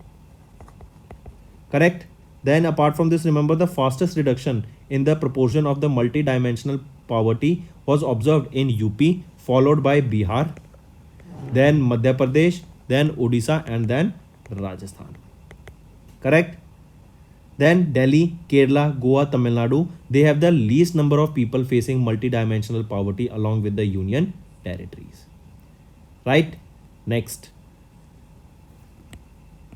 Correct? Then apart from this, remember, the fastest reduction in the proportion of the multi-dimensional poverty was observed in UP, followed by Bihar, then Madhya Pradesh, then Odisha, and then Rajasthan. Correct? Then Delhi, Kerala, Goa, Tamil Nadu, they have the least number of people facing multi-dimensional poverty along with the union territories. Right? Next,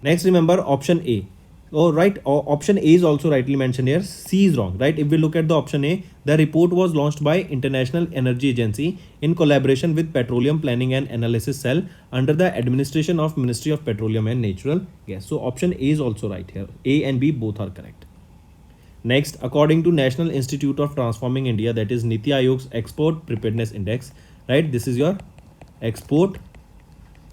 remember option A. Oh, right. Option A is also rightly mentioned here. C is wrong, right? If we look at the option A, the report was launched by International Energy Agency in collaboration with Petroleum Planning and Analysis Cell under the administration of Ministry of Petroleum and Natural Gas. So option A is also right here. A and B both are correct. Next, according to National Institute of Transforming India, that is Niti Aayog's Export Preparedness Index, right? This is your Export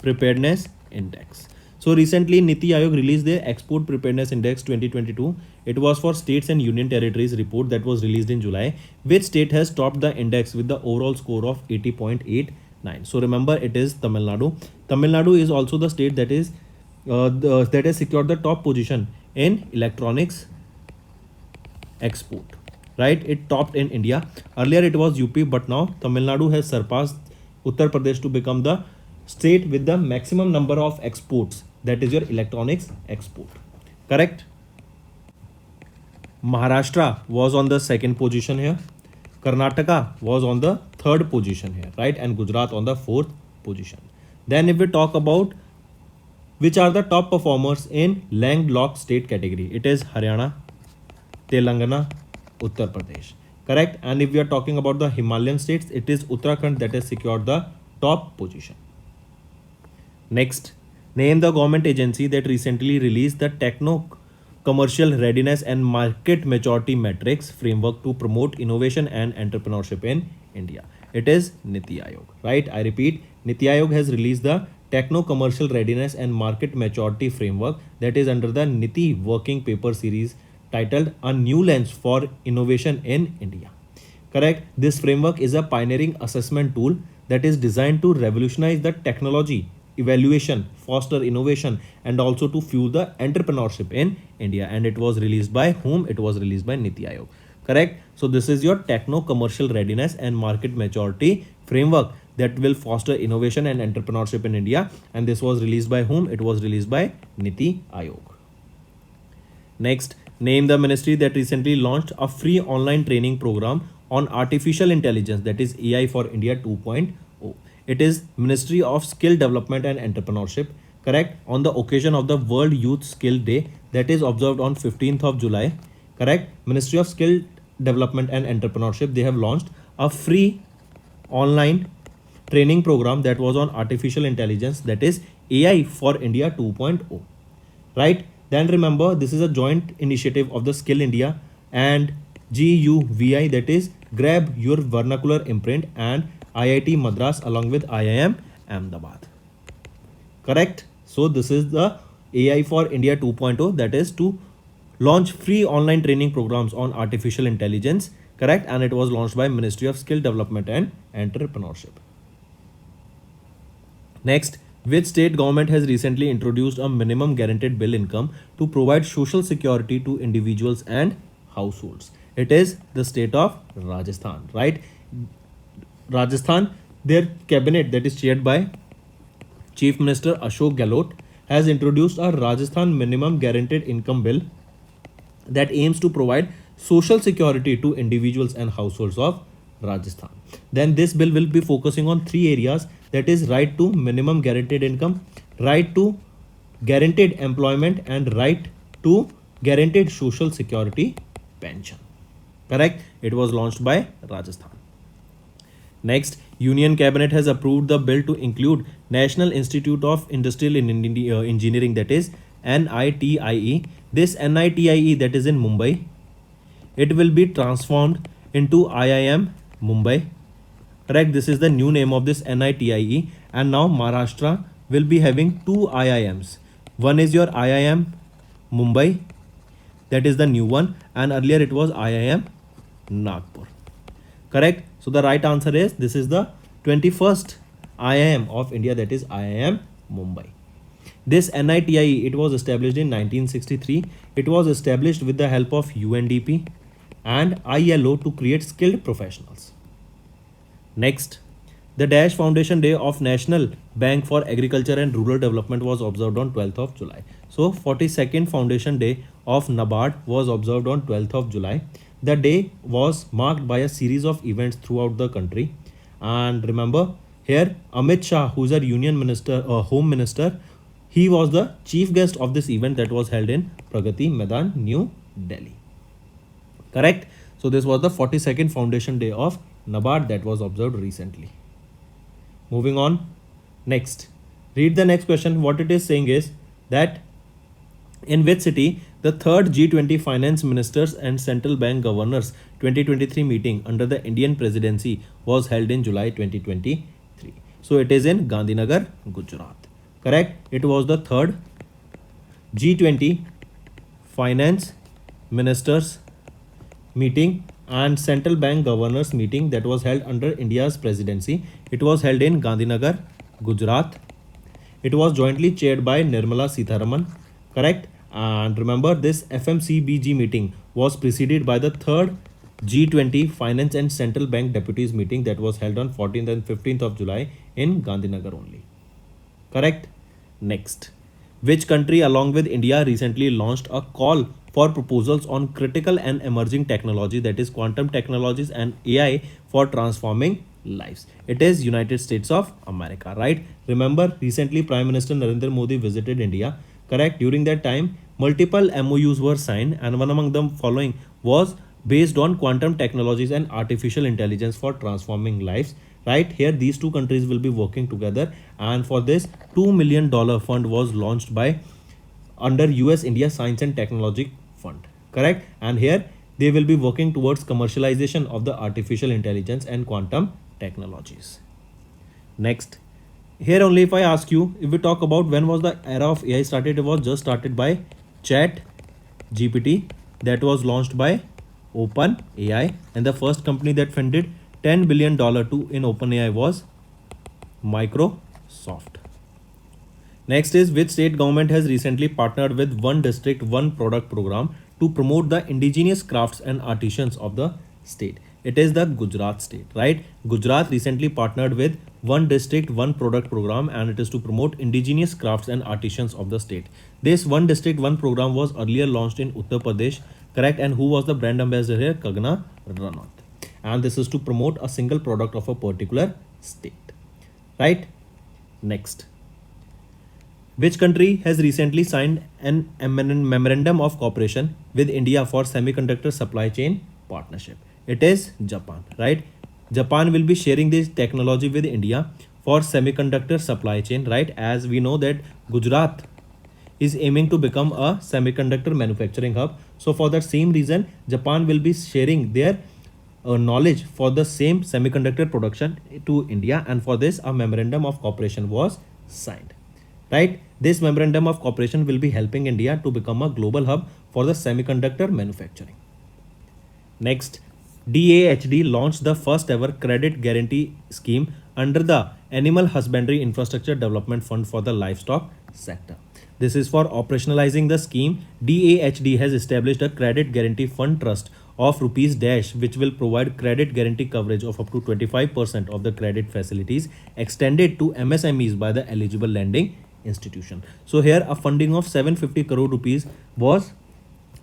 Preparedness Index. So recently Niti Aayog released the Export Preparedness Index 2022. It was for states and union territories report that was released in July. Which state has topped the index with the overall score of 80.89? So remember, it is Tamil Nadu. Tamil Nadu is also the state that is that has secured the top position in electronics export. Right? It topped in India. Earlier it was UP, but now Tamil Nadu has surpassed Uttar Pradesh to become the state with the maximum number of exports, that is your electronics export. Correct? Maharashtra was on the second position here. Karnataka was on the third position here, right? And Gujarat on the fourth position. Then if we talk about Which are the top performers in landlocked state category? It is Haryana, Telangana, Uttar Pradesh. Correct. And if we are talking about the Himalayan states, it is Uttarakhand that has secured the top position. Next, name the government agency that recently released the Techno Commercial Readiness and Market Maturity Metrics framework to promote innovation and entrepreneurship in India. It is Niti Aayog, right? I repeat, Niti Aayog has released the Techno Commercial Readiness and Market Maturity Framework that is under the Niti Working Paper series titled A New Lens for Innovation in India. Correct? This framework is a pioneering assessment tool that is designed to revolutionize the technology evaluation, foster innovation, and also to fuel the entrepreneurship in India. And it was released by whom? It was released by Niti Aayog. Correct? So this is your techno commercial readiness and market maturity framework that will foster innovation and entrepreneurship in India. And this was released by whom? It was released by Niti Aayog. Next, name the ministry that recently launched a free online training program on artificial intelligence, that is AI for India 2.0. It is Ministry of Skill Development and Entrepreneurship, correct, on the occasion of the World Youth Skill Day that is observed on 15th of July, correct. Ministry of Skill Development and Entrepreneurship, they have launched a free online training program that was on artificial intelligence, that is AI for India 2.0, right. Then remember, this is a joint initiative of the Skill India and GUVI, that is Grab Your Vernacular Imprint, and IIT Madras along with IIM Ahmedabad. Correct? So this is the AI for India 2.0, that is to launch free online training programs on artificial intelligence. Correct? And it was launched by Ministry of Skill Development and Entrepreneurship. Next, which state government has recently introduced a minimum guaranteed bill income to provide social security to individuals and households? It is the state of Rajasthan, right? Rajasthan, their cabinet that is chaired by Chief Minister Ashok Gehlot has introduced a Rajasthan minimum guaranteed income bill that aims to provide social security to individuals and households of Rajasthan. Then this bill will be focusing on three areas, that is right to minimum guaranteed income, right to guaranteed employment, and right to guaranteed social security pension. Correct? It was launched by Rajasthan. Next, Union Cabinet has approved the bill to include National Institute of Industrial Engineering, that is NITIE. This NITIE that is in Mumbai, it will be transformed into IIM Mumbai. Correct? This is the new name of this NITIE, and now Maharashtra will be having two IIMs. One is your IIM Mumbai, that is the new one, and earlier it was IIM Nagpur. Correct? So the right answer is, this is the 21st IIM of India, that is IIM Mumbai. This NITIE, it was established in 1963. It was established with the help of UNDP and ILO to create skilled professionals. Next, the Dash Foundation Day of National Bank for Agriculture and Rural Development was observed on 12th of July. So 42nd Foundation Day of NABARD was observed on 12th of July. The day was marked by a series of events throughout the country. And remember, here Amit Shah, who is our Union Minister, Home Minister, he was the chief guest of this event that was held in Pragati Maidan, New Delhi. Correct? So this was the 42nd Foundation Day of NABARD that was observed recently. Moving on. Next, read the next question. What it is saying is that in which city the third G20 Finance Ministers and Central Bank Governors 2023 meeting under the Indian presidency was held in July 2023. So it is in Gandhinagar, Gujarat. Correct? It was the third G20 Finance Ministers meeting and Central Bank Governors meeting that was held under India's presidency. It was held in Gandhinagar, Gujarat. It was jointly chaired by Nirmala Sitharaman. Correct? And remember, this FMCBG meeting was preceded by the third G20 Finance and Central Bank Deputies meeting that was held on 14th and 15th of July in Gandhinagar only. Correct? Next, which country along with India recently launched a call for proposals on critical and emerging technology, that is quantum technologies and AI, for transforming lives. It is United States of America, right? Remember, recently Prime Minister Narendra Modi visited India, correct? During that time, multiple MOUs were signed, and one among them following was based on quantum technologies and artificial intelligence for transforming lives. Right here, these two countries will be working together, and for this, $2 million fund was launched by under US India Science and Technology Fund, correct? And here they will be working towards commercialization of the artificial intelligence and quantum technologies. Next, here only if I ask you, if we talk about when was the era of AI started, it was just started by Chat GPT, that was launched by Open AI, and the first company that funded $10 billion to in OpenAI was Microsoft. Next is, which state government has recently partnered with One District One Product program to promote the indigenous crafts and artisans of the state? It is the Gujarat state, right? Gujarat recently partnered with One District One Product program, and it is to promote indigenous crafts and artisans of the state. This One District One program was earlier launched in Uttar Pradesh, correct? And who was the brand ambassador here? Kagana Ranaut. And this is to promote a single product of a particular state, right? Next, which country has recently signed an memorandum of cooperation with India for semiconductor supply chain partnership? It is Japan, right? Japan will be sharing this technology with India for semiconductor supply chain, right? As we know that Gujarat is aiming to become a semiconductor manufacturing hub. So for that same reason, Japan will be sharing their knowledge for the same semiconductor production to India, and for this a memorandum of cooperation was signed. Right? This memorandum of cooperation will be helping India to become a global hub for the semiconductor manufacturing. Next, DAHD launched the first ever credit guarantee scheme under the Animal Husbandry Infrastructure Development Fund for the livestock sector. This is for operationalizing the scheme. DAHD has established a credit guarantee fund trust of rupees dash, which will provide credit guarantee coverage of up to 25% of the credit facilities extended to MSMEs by the eligible lending institution. So here a funding of 750 crore rupees was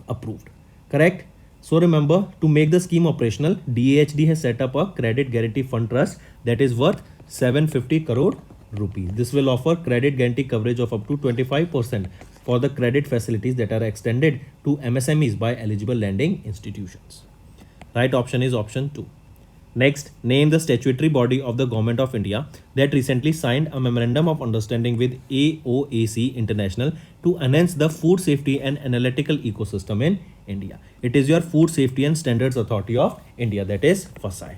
approved, correct? So remember, to make the scheme operational, DAHD has set up a credit guarantee fund trust that is worth 750 crore rupees. This will offer credit guarantee coverage of up to 25% for the credit facilities that are extended to MSMEs by eligible lending institutions. Right option is option 2. Next, name the statutory body of the Government of India that recently signed a memorandum of understanding with AOAC International to enhance the food safety and analytical ecosystem in India. It is your Food Safety and Standards Authority of India, that is FSSAI.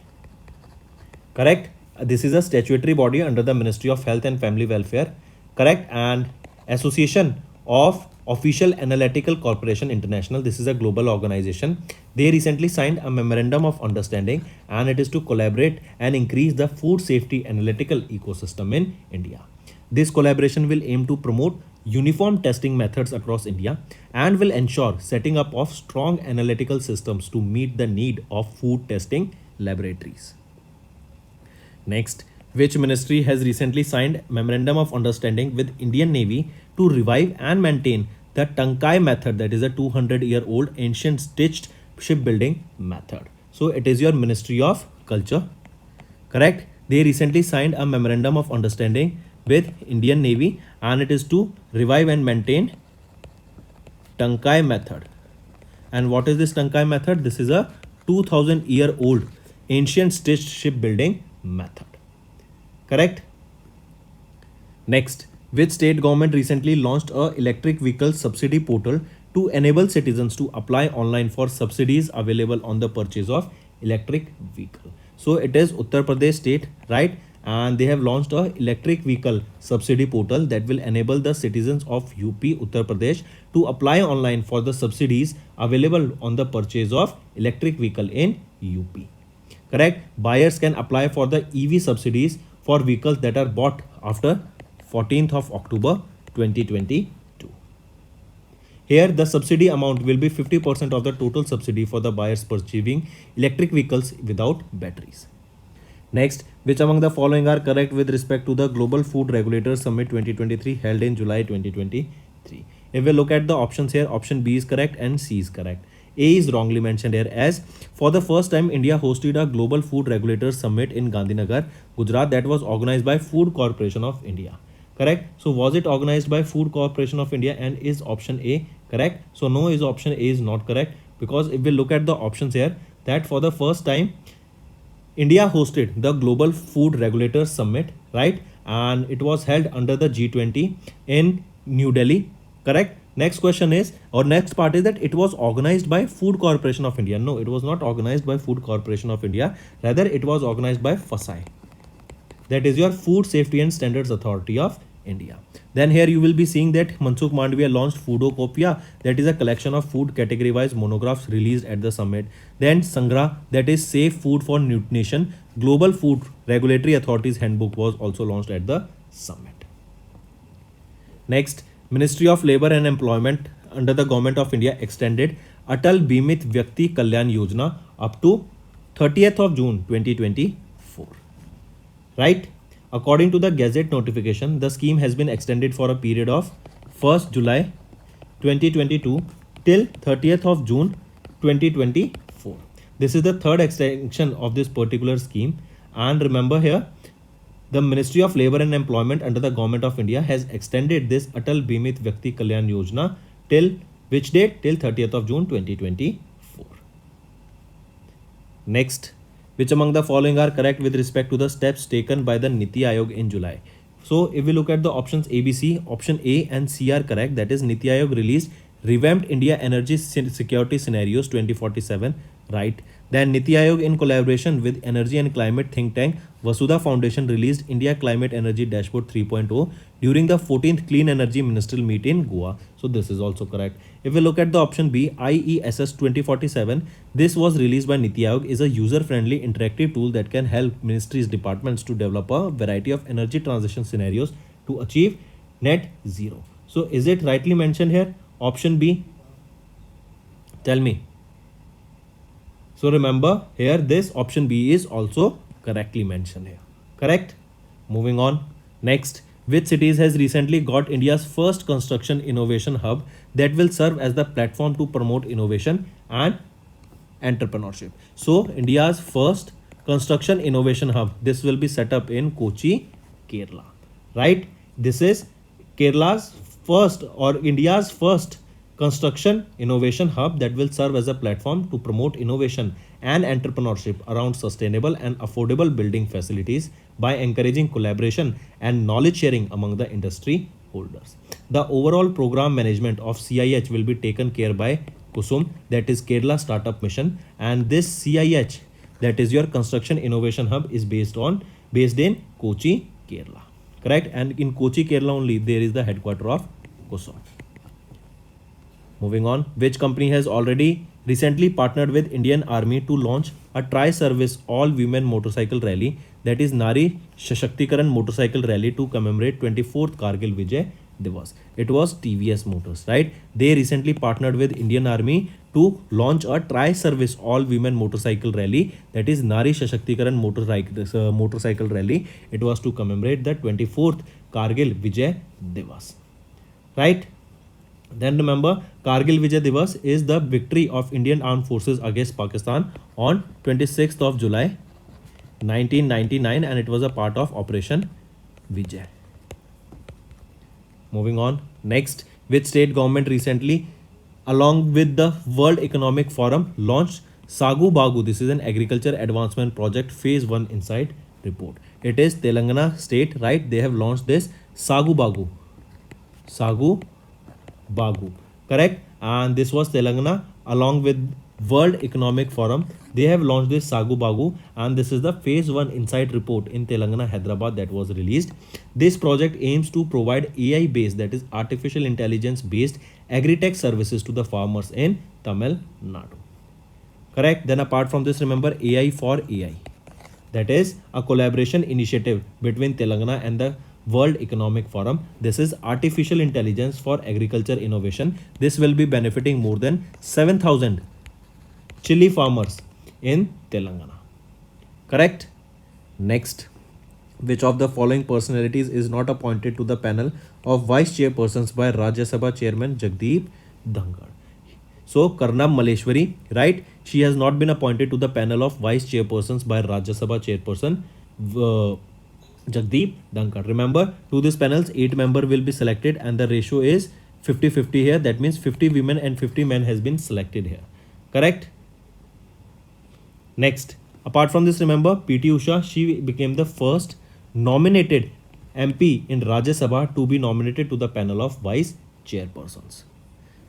Correct? This is a statutory body under the Ministry of Health and Family Welfare, correct? And Association of Official Analytical Corporation International, this is a global organization. They recently signed a memorandum of understanding, and it is to collaborate and increase the food safety analytical ecosystem in India. This collaboration will aim to promote uniform testing methods across India and will ensure setting up of strong analytical systems to meet the need of food testing laboratories. Next, which ministry has recently signed memorandum of understanding with Indian Navy to revive and maintain the Tankai method, that is a 200-year-old ancient stitched shipbuilding method? So it is your Ministry of Culture, correct? They recently signed a memorandum of understanding with Indian Navy, and it is to revive and maintain Tankai method. And what is this Tankai method? This is a 2000-year-old ancient stitched shipbuilding method, correct? Next, which state government recently launched a electric vehicle subsidy portal to enable citizens to apply online for subsidies available on the purchase of electric vehicle? So it is Uttar Pradesh state, right? And they have launched a electric vehicle subsidy portal that will enable the citizens of UP, Uttar Pradesh, to apply online for the subsidies available on the purchase of electric vehicle in UP. Correct? Buyers can apply for the EV subsidies for vehicles that are bought after 14th of October 2022. Here, the subsidy amount will be 50% of the total subsidy for the buyers purchasing electric vehicles without batteries. Next, which among the following are correct with respect to the Global Food Regulators Summit 2023 held in July 2023? If we look at the options here, option B is correct and C is correct. A is wrongly mentioned here, as for the first time India hosted a global food regulators summit in Gandhinagar, Gujarat, that was organized by Food Corporation of India. Correct? So was it organized by Food Corporation of India, and is option A correct? So no, is option A is not correct, because if we look at the options here, that for the first time India hosted the Global Food Regulators Summit, right? And it was held under the G20 in New Delhi, correct? Next question is, or next part is, that it was organized by Food Corporation of India. No, it was not organized by Food Corporation of India. Rather, it was organized by FSSAI, that is your Food Safety and Standards Authority of India. Then here you will be seeing that Mansukh Mandviya launched Foodocopia, that is a collection of food category wise monographs released at the summit. Then Sangra, that is Safe Food for Nutrition, Global Food Regulatory Authorities Handbook, was also launched at the summit. Next, Ministry of Labour and Employment under the Government of India extended Atal Bimit Vyakti Kalyan Yojana up to 30th of June 2024. Right? According to the Gazette notification, the scheme has been extended for a period of 1st July 2022 till 30th of June 2024. This is the third extension of this particular scheme. And remember here, the Ministry of Labour and Employment under the Government of India has extended this Atal Bimit Vyakti Kalyan Yojana till which date? Till 30th of June 2024. Next, which among the following are correct with respect to the steps taken by the Niti Aayog in July? So if we look at the options ABC, option A and C are correct. That is, Niti Aayog released Revamped India Energy Security Scenarios 2047, right? Then Niti Aayog in collaboration with Energy and Climate think tank Vasudha Foundation released India Climate Energy Dashboard 3.0 during the 14th Clean Energy Ministerial Meet in Goa. So this is also correct. If we look at the option B, IESS 2047, this was released by Niti Aayog, is a user-friendly interactive tool that can help ministries, departments to develop a variety of energy transition scenarios to achieve net zero. So is it rightly mentioned here? Option B? Tell me. So remember here, this option B is also correctly mentioned here. Correct? Moving on. Next, which cities has recently got India's first construction innovation hub that will serve as the platform to promote innovation and entrepreneurship? So India's first construction innovation hub, this will be set up in Kochi, Kerala, right? This is Kerala's first or India's first construction innovation hub that will serve as a platform to promote innovation and entrepreneurship around sustainable and affordable building facilities by encouraging collaboration and knowledge sharing among the industry holders. The overall program management of CIH will be taken care by KUSUM, that is Kerala Startup Mission, and this CIH, that is your construction innovation hub, is based in Kochi, Kerala. Correct? And in Kochi, Kerala only there is the headquarter of KUSUM. Moving on, which company has already recently partnered with Indian Army to launch a tri-service all-women motorcycle rally, that is Nari Shashaktikaran Motorcycle Rally, to commemorate 24th Kargil Vijay Divas? It was TVS Motors, right? They recently partnered with Indian Army to launch a tri-service all-women motorcycle rally, that is Nari Shashaktikaran Motorcycle Rally. It was to commemorate the 24th Kargil Vijay Divas, right? Then remember, Kargil Vijay Divas is the victory of Indian Armed Forces against Pakistan on 26th of July 1999, and it was a part of Operation Vijay. Moving on. Next, which state government recently, along with the World Economic Forum, launched Sagu Bagu? This is an agriculture advancement project phase 1 inside report. It is Telangana state, right? They have launched this Sagu Bagu. Sagu Bagu, correct? And this was Telangana along with World Economic Forum. They have launched this Sagu Bagu, and this is the phase 1 insight report in Telangana, Hyderabad, that was released. This project aims to provide AI based, that is artificial intelligence based agri-tech services to the farmers in Tamil Nadu. Correct? Then apart from this, remember AI for AI. That is a collaboration initiative between Telangana and the World Economic Forum. This is artificial intelligence for agriculture innovation. This will be benefiting more than 7,000 chili farmers in Telangana. Correct? Next, which of the following personalities is not appointed to the panel of vice chairpersons by Rajya Sabha Chairman Jagdeep Dhankhar? So Karnam Maleshwari, right? She has not been appointed to the panel of vice chairpersons by Rajya Sabha chairperson Jagdeep Dhankar. Remember, to these panels 8 member will be selected and the ratio is 50-50 here. That means 50 women and 50 men has been selected here. Correct? Next, apart from this, remember PT Usha, she became the first nominated MP in Rajya Sabha to be nominated to the panel of vice chairpersons.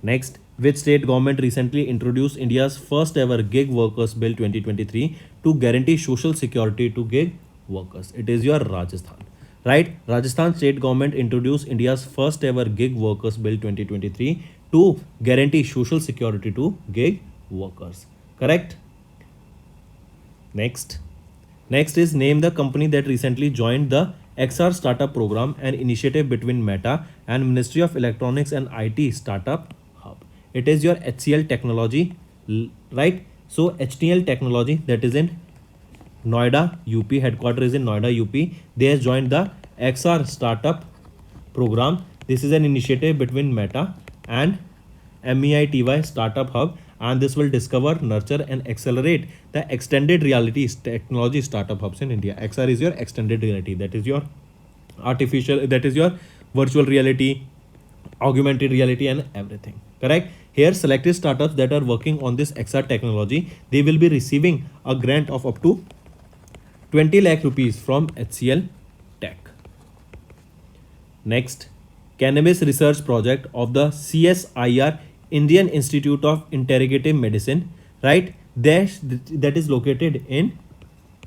Next, which state government recently introduced India's first ever gig workers bill 2023 to guarantee social security to gig workers? It is your Rajasthan. Right? Rajasthan state government introduced India's first ever gig workers bill 2023 to guarantee social security to gig workers. Correct? Next is name the company that recently joined the XR startup program, an initiative between Meta and Ministry of Electronics and IT startup hub. It is your HCL Technology, right? So HTL Technology, that is in Noida, UP, headquarters is in Noida, UP. They has joined the XR startup program. This is an initiative between Meta and MEITY startup hub, and this will discover, nurture and accelerate the extended reality technology startup hubs in India. XR is your extended reality, that is your virtual reality, augmented reality and everything. Correct? Here selected startups that are working on this XR technology, they will be receiving a grant of up to 20 lakh rupees from HCL Tech. Next, cannabis research project of the CSIR Indian Institute of Integrative Medicine, right? That is located in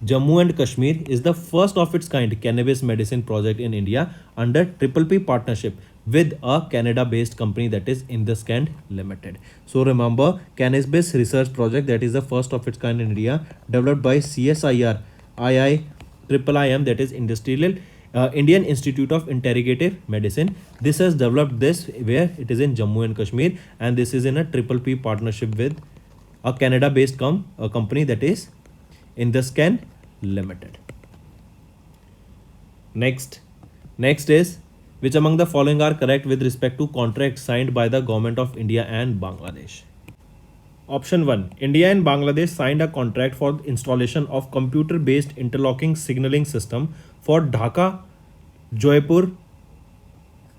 Jammu and Kashmir, is the first of its kind cannabis medicine project in India under Triple P partnership with a Canada-based company, that is Induscand Limited. So remember, cannabis research project, that is the first of its kind in India, developed by CSIR IIM, that is Indian Institute of Integrative Medicine. This has developed this where it is in Jammu and Kashmir, and this is in a Triple P partnership with a Canada-based company, that is Induscand Limited. Next is, which among the following are correct with respect to contracts signed by the government of India and Bangladesh? Option 1. India and Bangladesh signed a contract for installation of computer-based interlocking signaling system for Dhaka Jaipur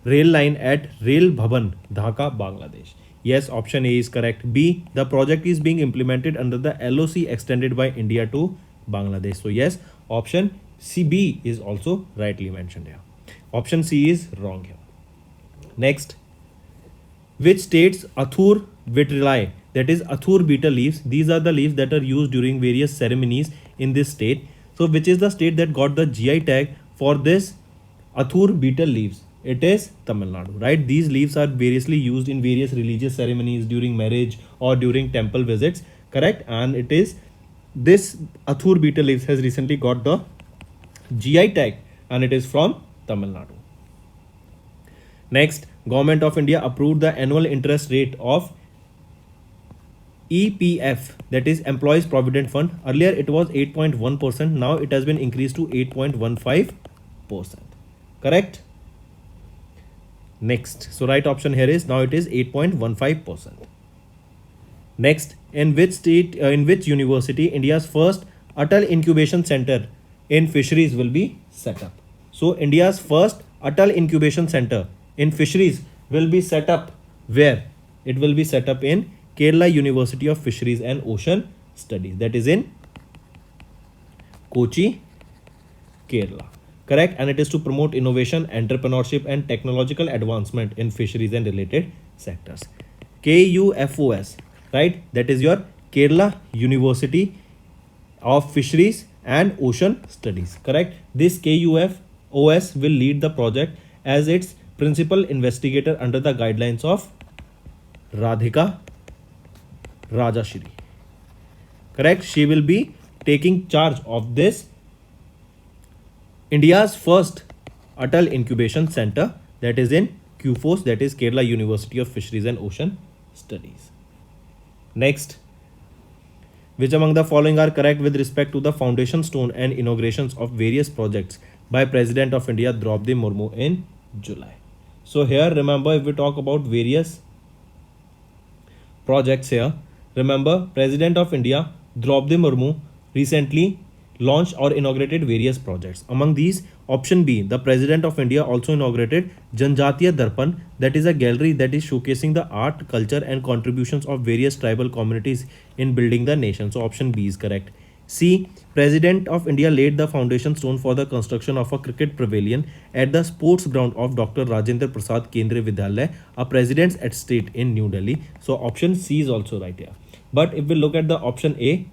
rail line at Rail Bhavan, Dhaka, Bangladesh. Yes, option A is correct. B. The project is being implemented under the LOC extended by India to Bangladesh. So yes, option C, B is also rightly mentioned here. Option C is wrong here. Next, which states Athur vitrillae, that is Athur betel leaves, these are the leaves that are used during various ceremonies in this state. So which is the state that got the GI tag for this Athur betel leaves? It is Tamil Nadu, right? These leaves are variously used in various religious ceremonies, during marriage or during temple visits, correct? And it is this Athur betel leaves has recently got the GI tag, and it is from Tamil Nadu. Next, Government of India approved the annual interest rate of EPF, that is Employees Provident Fund. Earlier it was 8.1%. Now it has been increased to 8.15%. Correct? Next, so right option here is, now it is 8.15%. Next, in which university India's first Atal Incubation Center in Fisheries will be set up? So India's first Atal Incubation Center in Fisheries will be set up where? It will be set up in Kerala University of Fisheries and Ocean Studies, that is in Kochi, Kerala. Correct? And it is to promote innovation, entrepreneurship and technological advancement in fisheries and related sectors. KUFOS, right? That is your Kerala University of Fisheries and Ocean Studies. Correct? This KUFOS will lead the project as its principal investigator under the guidelines of Radhika Rajashri. Correct? She will be taking charge of this India's first Atal Incubation Center, that is in QFOS, that is Kerala University of Fisheries and Ocean Studies. Next, which among the following are correct with respect to the foundation stone and inaugurations of various projects by President of India Draupadi Murmu in July? So here remember, if we talk about various projects here. Remember, President of India Draupadi Murmu recently launched or inaugurated various projects. Among these, option B, the President of India also inaugurated Janjatiya Darpan, that is a gallery that is showcasing the art, culture, and contributions of various tribal communities in building the nation. So, option B is correct. C. President of India laid the foundation stone for the construction of a cricket pavilion at the sports ground of Dr. Rajendra Prasad Kendriya Vidyalaya, a President's estate in New Delhi. So option C is also right here. But if we look at the option A,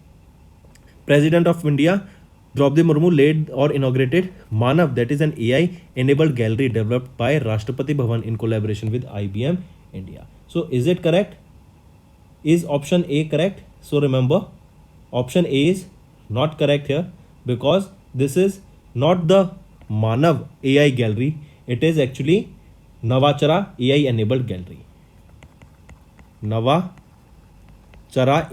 President of India Draupadi Murmu laid or inaugurated Manav, that is an AI-enabled gallery developed by Rashtrapati Bhavan in collaboration with IBM India. So is it correct? Is option A correct? So remember, option A is not correct here because this is not the Manav AI gallery. It is actually Navachara AI enabled gallery. Navachara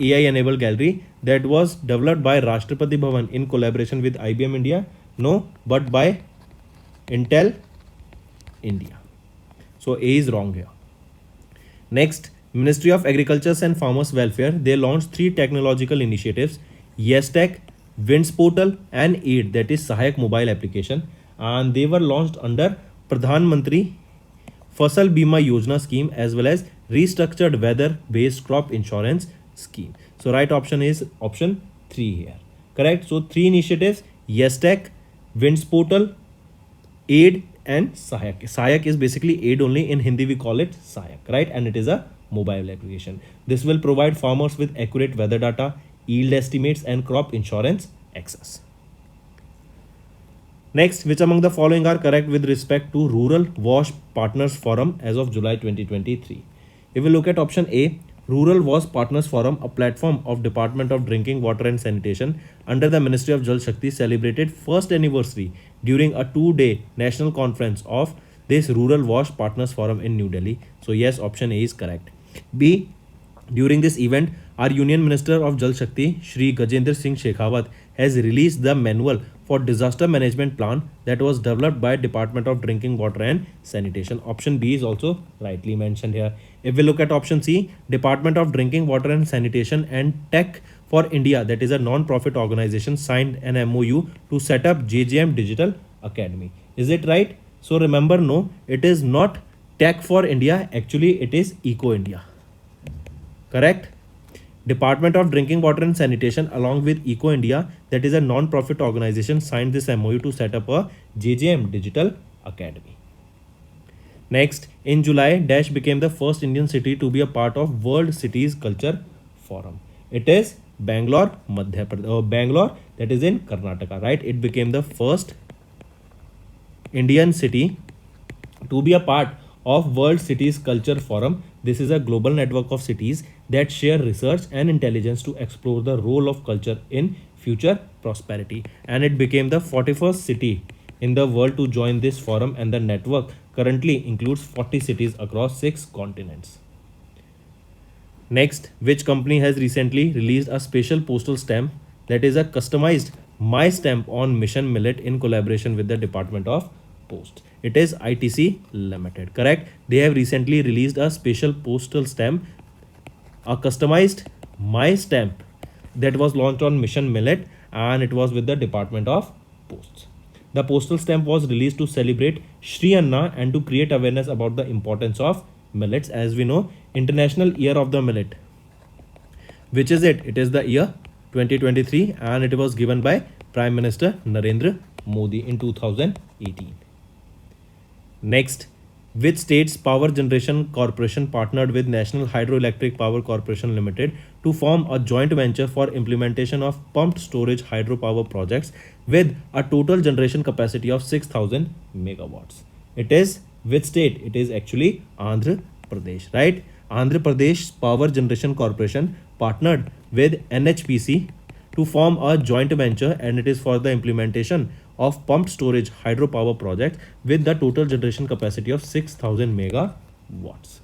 AI enabled gallery that was developed by Rashtrapati Bhavan in collaboration with IBM India. No, but by Intel India. So A is wrong here. Next, Ministry of Agriculture and Farmers Welfare, they launched 3 technological initiatives: YesTech, Winds Portal, and Aid, that is Sahayak mobile application, and they were launched under Pradhan Mantri Fasal Bima Yojana scheme as well as restructured weather based crop insurance scheme. So right option is option 3 here. Correct. So 3 initiatives: YesTech, Winds Portal, Aid, and Sahayak. Sahayak is basically aid only. In Hindi we call it Sahayak, right? And it is a mobile application. This will provide farmers with accurate weather data, yield estimates, and crop insurance access. Next, which among the following are correct with respect to Rural Wash Partners Forum as of July 2023? If we look at option A, Rural Wash Partners Forum, a platform of Department of Drinking Water and Sanitation under the Ministry of Jal Shakti, celebrated first anniversary during a 2-day national conference of this Rural Wash Partners Forum in New Delhi. So yes, option A is correct. B, during this event, our Union Minister of Jal Shakti, Shri Gajendra Singh Shekhawat, has released the manual for disaster management plan that was developed by Department of Drinking Water and Sanitation. Option B is also rightly mentioned here. If we look at option C, Department of Drinking Water and Sanitation and Tech for India, that is a non-profit organization, signed an MOU to set up JJM Digital Academy. Is it right? So remember, no, it is not Tech for India. Actually, it is Eco India. Correct? Department of Drinking Water and Sanitation along with Eco India, that is a non-profit organization, signed this MOU to set up a JJM Digital Academy. Next, in July, Dash became the first Indian city to be a part of World Cities Culture Forum. It is Bangalore, Madhya Pradesh, Bangalore, that is in Karnataka, right? It became the first Indian city to be a part of World Cities Culture Forum. This is a global network of cities that share research and intelligence to explore the role of culture in future prosperity. And it became the 41st city in the world to join this forum, and the network currently includes 40 cities across 6 continents. Next, which company has recently released a special postal stamp that is a customized My Stamp on Mission Millet in collaboration with the Department of Post? It is ITC Limited. Correct? They have recently released a special postal stamp, a customized My Stamp, that was launched on Mission Millet, and it was with the Department of Posts. The postal stamp was released to celebrate Shri Anna and to create awareness about the importance of millets. As we know, International Year of the Millet. Which is it? It is the year 2023, and it was given by Prime Minister Narendra Modi in 2018. Next, which state's power generation corporation partnered with National Hydroelectric Power Corporation Limited to form a joint venture for implementation of pumped storage hydropower projects with a total generation capacity of 6,000 megawatts? It is which state? It is actually Andhra Pradesh, right? Andhra Pradesh Power Generation Corporation partnered with NHPC to form a joint venture, and it is for the implementation of pumped storage hydropower project with the total generation capacity of 6,000 megawatts.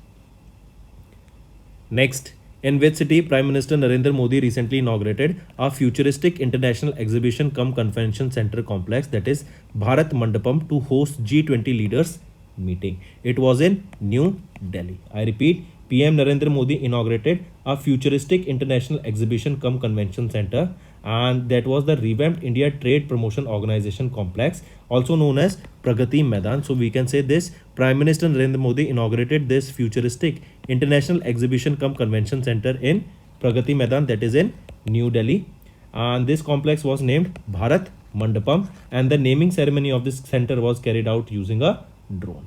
Next, in which city Prime Minister Narendra Modi recently inaugurated a futuristic international exhibition cum convention center complex, that is Bharat Mandapam, to host G20 leaders meeting? It was in New Delhi. I repeat, PM Narendra Modi inaugurated a futuristic international exhibition cum convention center, and that was the revamped India Trade Promotion Organization complex, also known as Pragati Maidan. So we can say this: Prime Minister Narendra Modi inaugurated this futuristic international exhibition cum convention center in Pragati Maidan, that is in New Delhi, and this complex was named Bharat Mandapam, and the naming ceremony of this center was carried out using a drone.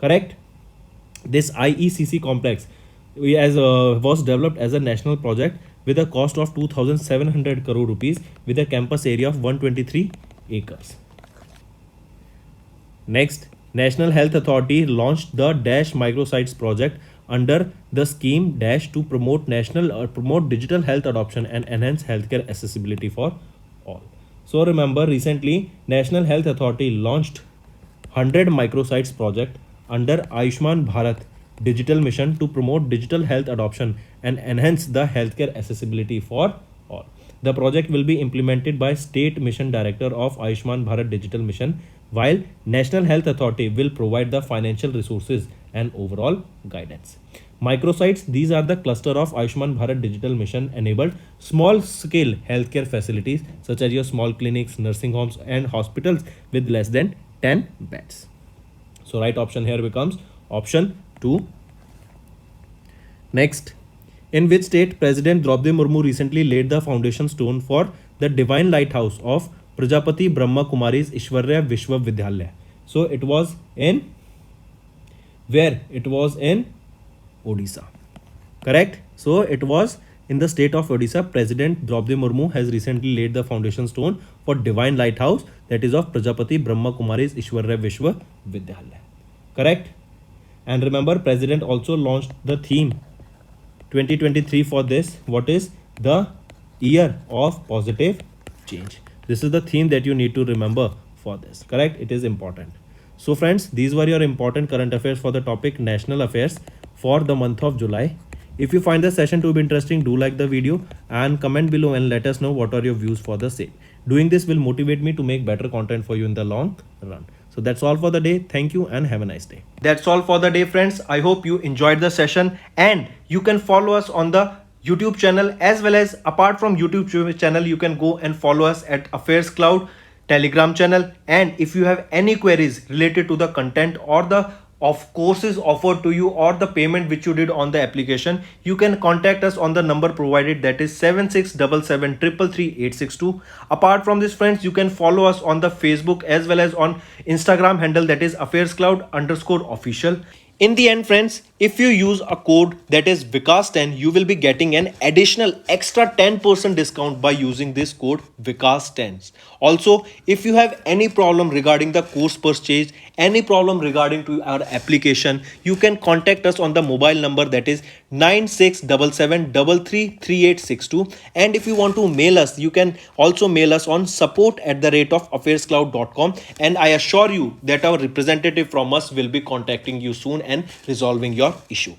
Correct? This IECC complex was developed as a national project with a cost of 2,700 crore rupees with a campus area of 123 acres. Next, National Health Authority launched the Dash Microsites project under the scheme Dash to promote promote digital health adoption and enhance healthcare accessibility for all. So remember, recently National Health Authority launched 100 microsites project under Ayushman Bharat digital mission to promote digital health adoption and enhance the healthcare accessibility for all. The project will be implemented by State Mission Director of Ayushman Bharat Digital Mission, while National Health Authority will provide the financial resources and overall guidance. Microsites, these are the cluster of Ayushman Bharat Digital Mission enabled small scale healthcare facilities such as your small clinics, nursing homes and hospitals with less than 10 beds. So right option here becomes option 2. Next, in which state President Draupadi Murmu recently laid the foundation stone for the Divine Lighthouse of Prajapati Brahma Kumari's Ishwarya Vishwa Vidyalaya? So it was in where? It was in Odisha. Correct? So it was in the state of Odisha. President Draupadi Murmu has recently laid the foundation stone for Divine Lighthouse, that is of Prajapati Brahma Kumari's Ishwarya Vishwa Vidyalaya. Correct? And remember, President also launched the theme 2023 for this. What is the year of positive change? This is the theme that you need to remember for this. Correct? It is important. So friends, these were your important current affairs for the topic national affairs for the month of July. If you find the session to be interesting, do like the video and comment below and let us know what are your views for the same. Doing this will motivate me to make better content for you in the long run. So that's all for the day. Thank you and have a nice day. That's all for the day, friends. I hope you enjoyed the session, and you can follow us on the YouTube channel, as well as apart from YouTube channel, you can go and follow us at AffairsCloud Telegram channel. And if you have any queries related to the content or the courses offered to you or the payment which you did on the application, you can contact us on the number provided, that is 7677333862. Apart from this, friends, you can follow us on the Facebook as well as on Instagram handle, that is AffairsCloud_official. In the end, friends, if you use a code that is VICAS10, you will be getting an additional extra 10% discount by using this code VICAS10. Also, if you have any problem regarding the course purchase, any problem regarding to our application, you can contact us on the mobile number, that is 9677333862. And if you want to mail us, you can also mail us on support@affairscloud.com, and I assure you that our representative from us will be contacting you soon and resolving your issue.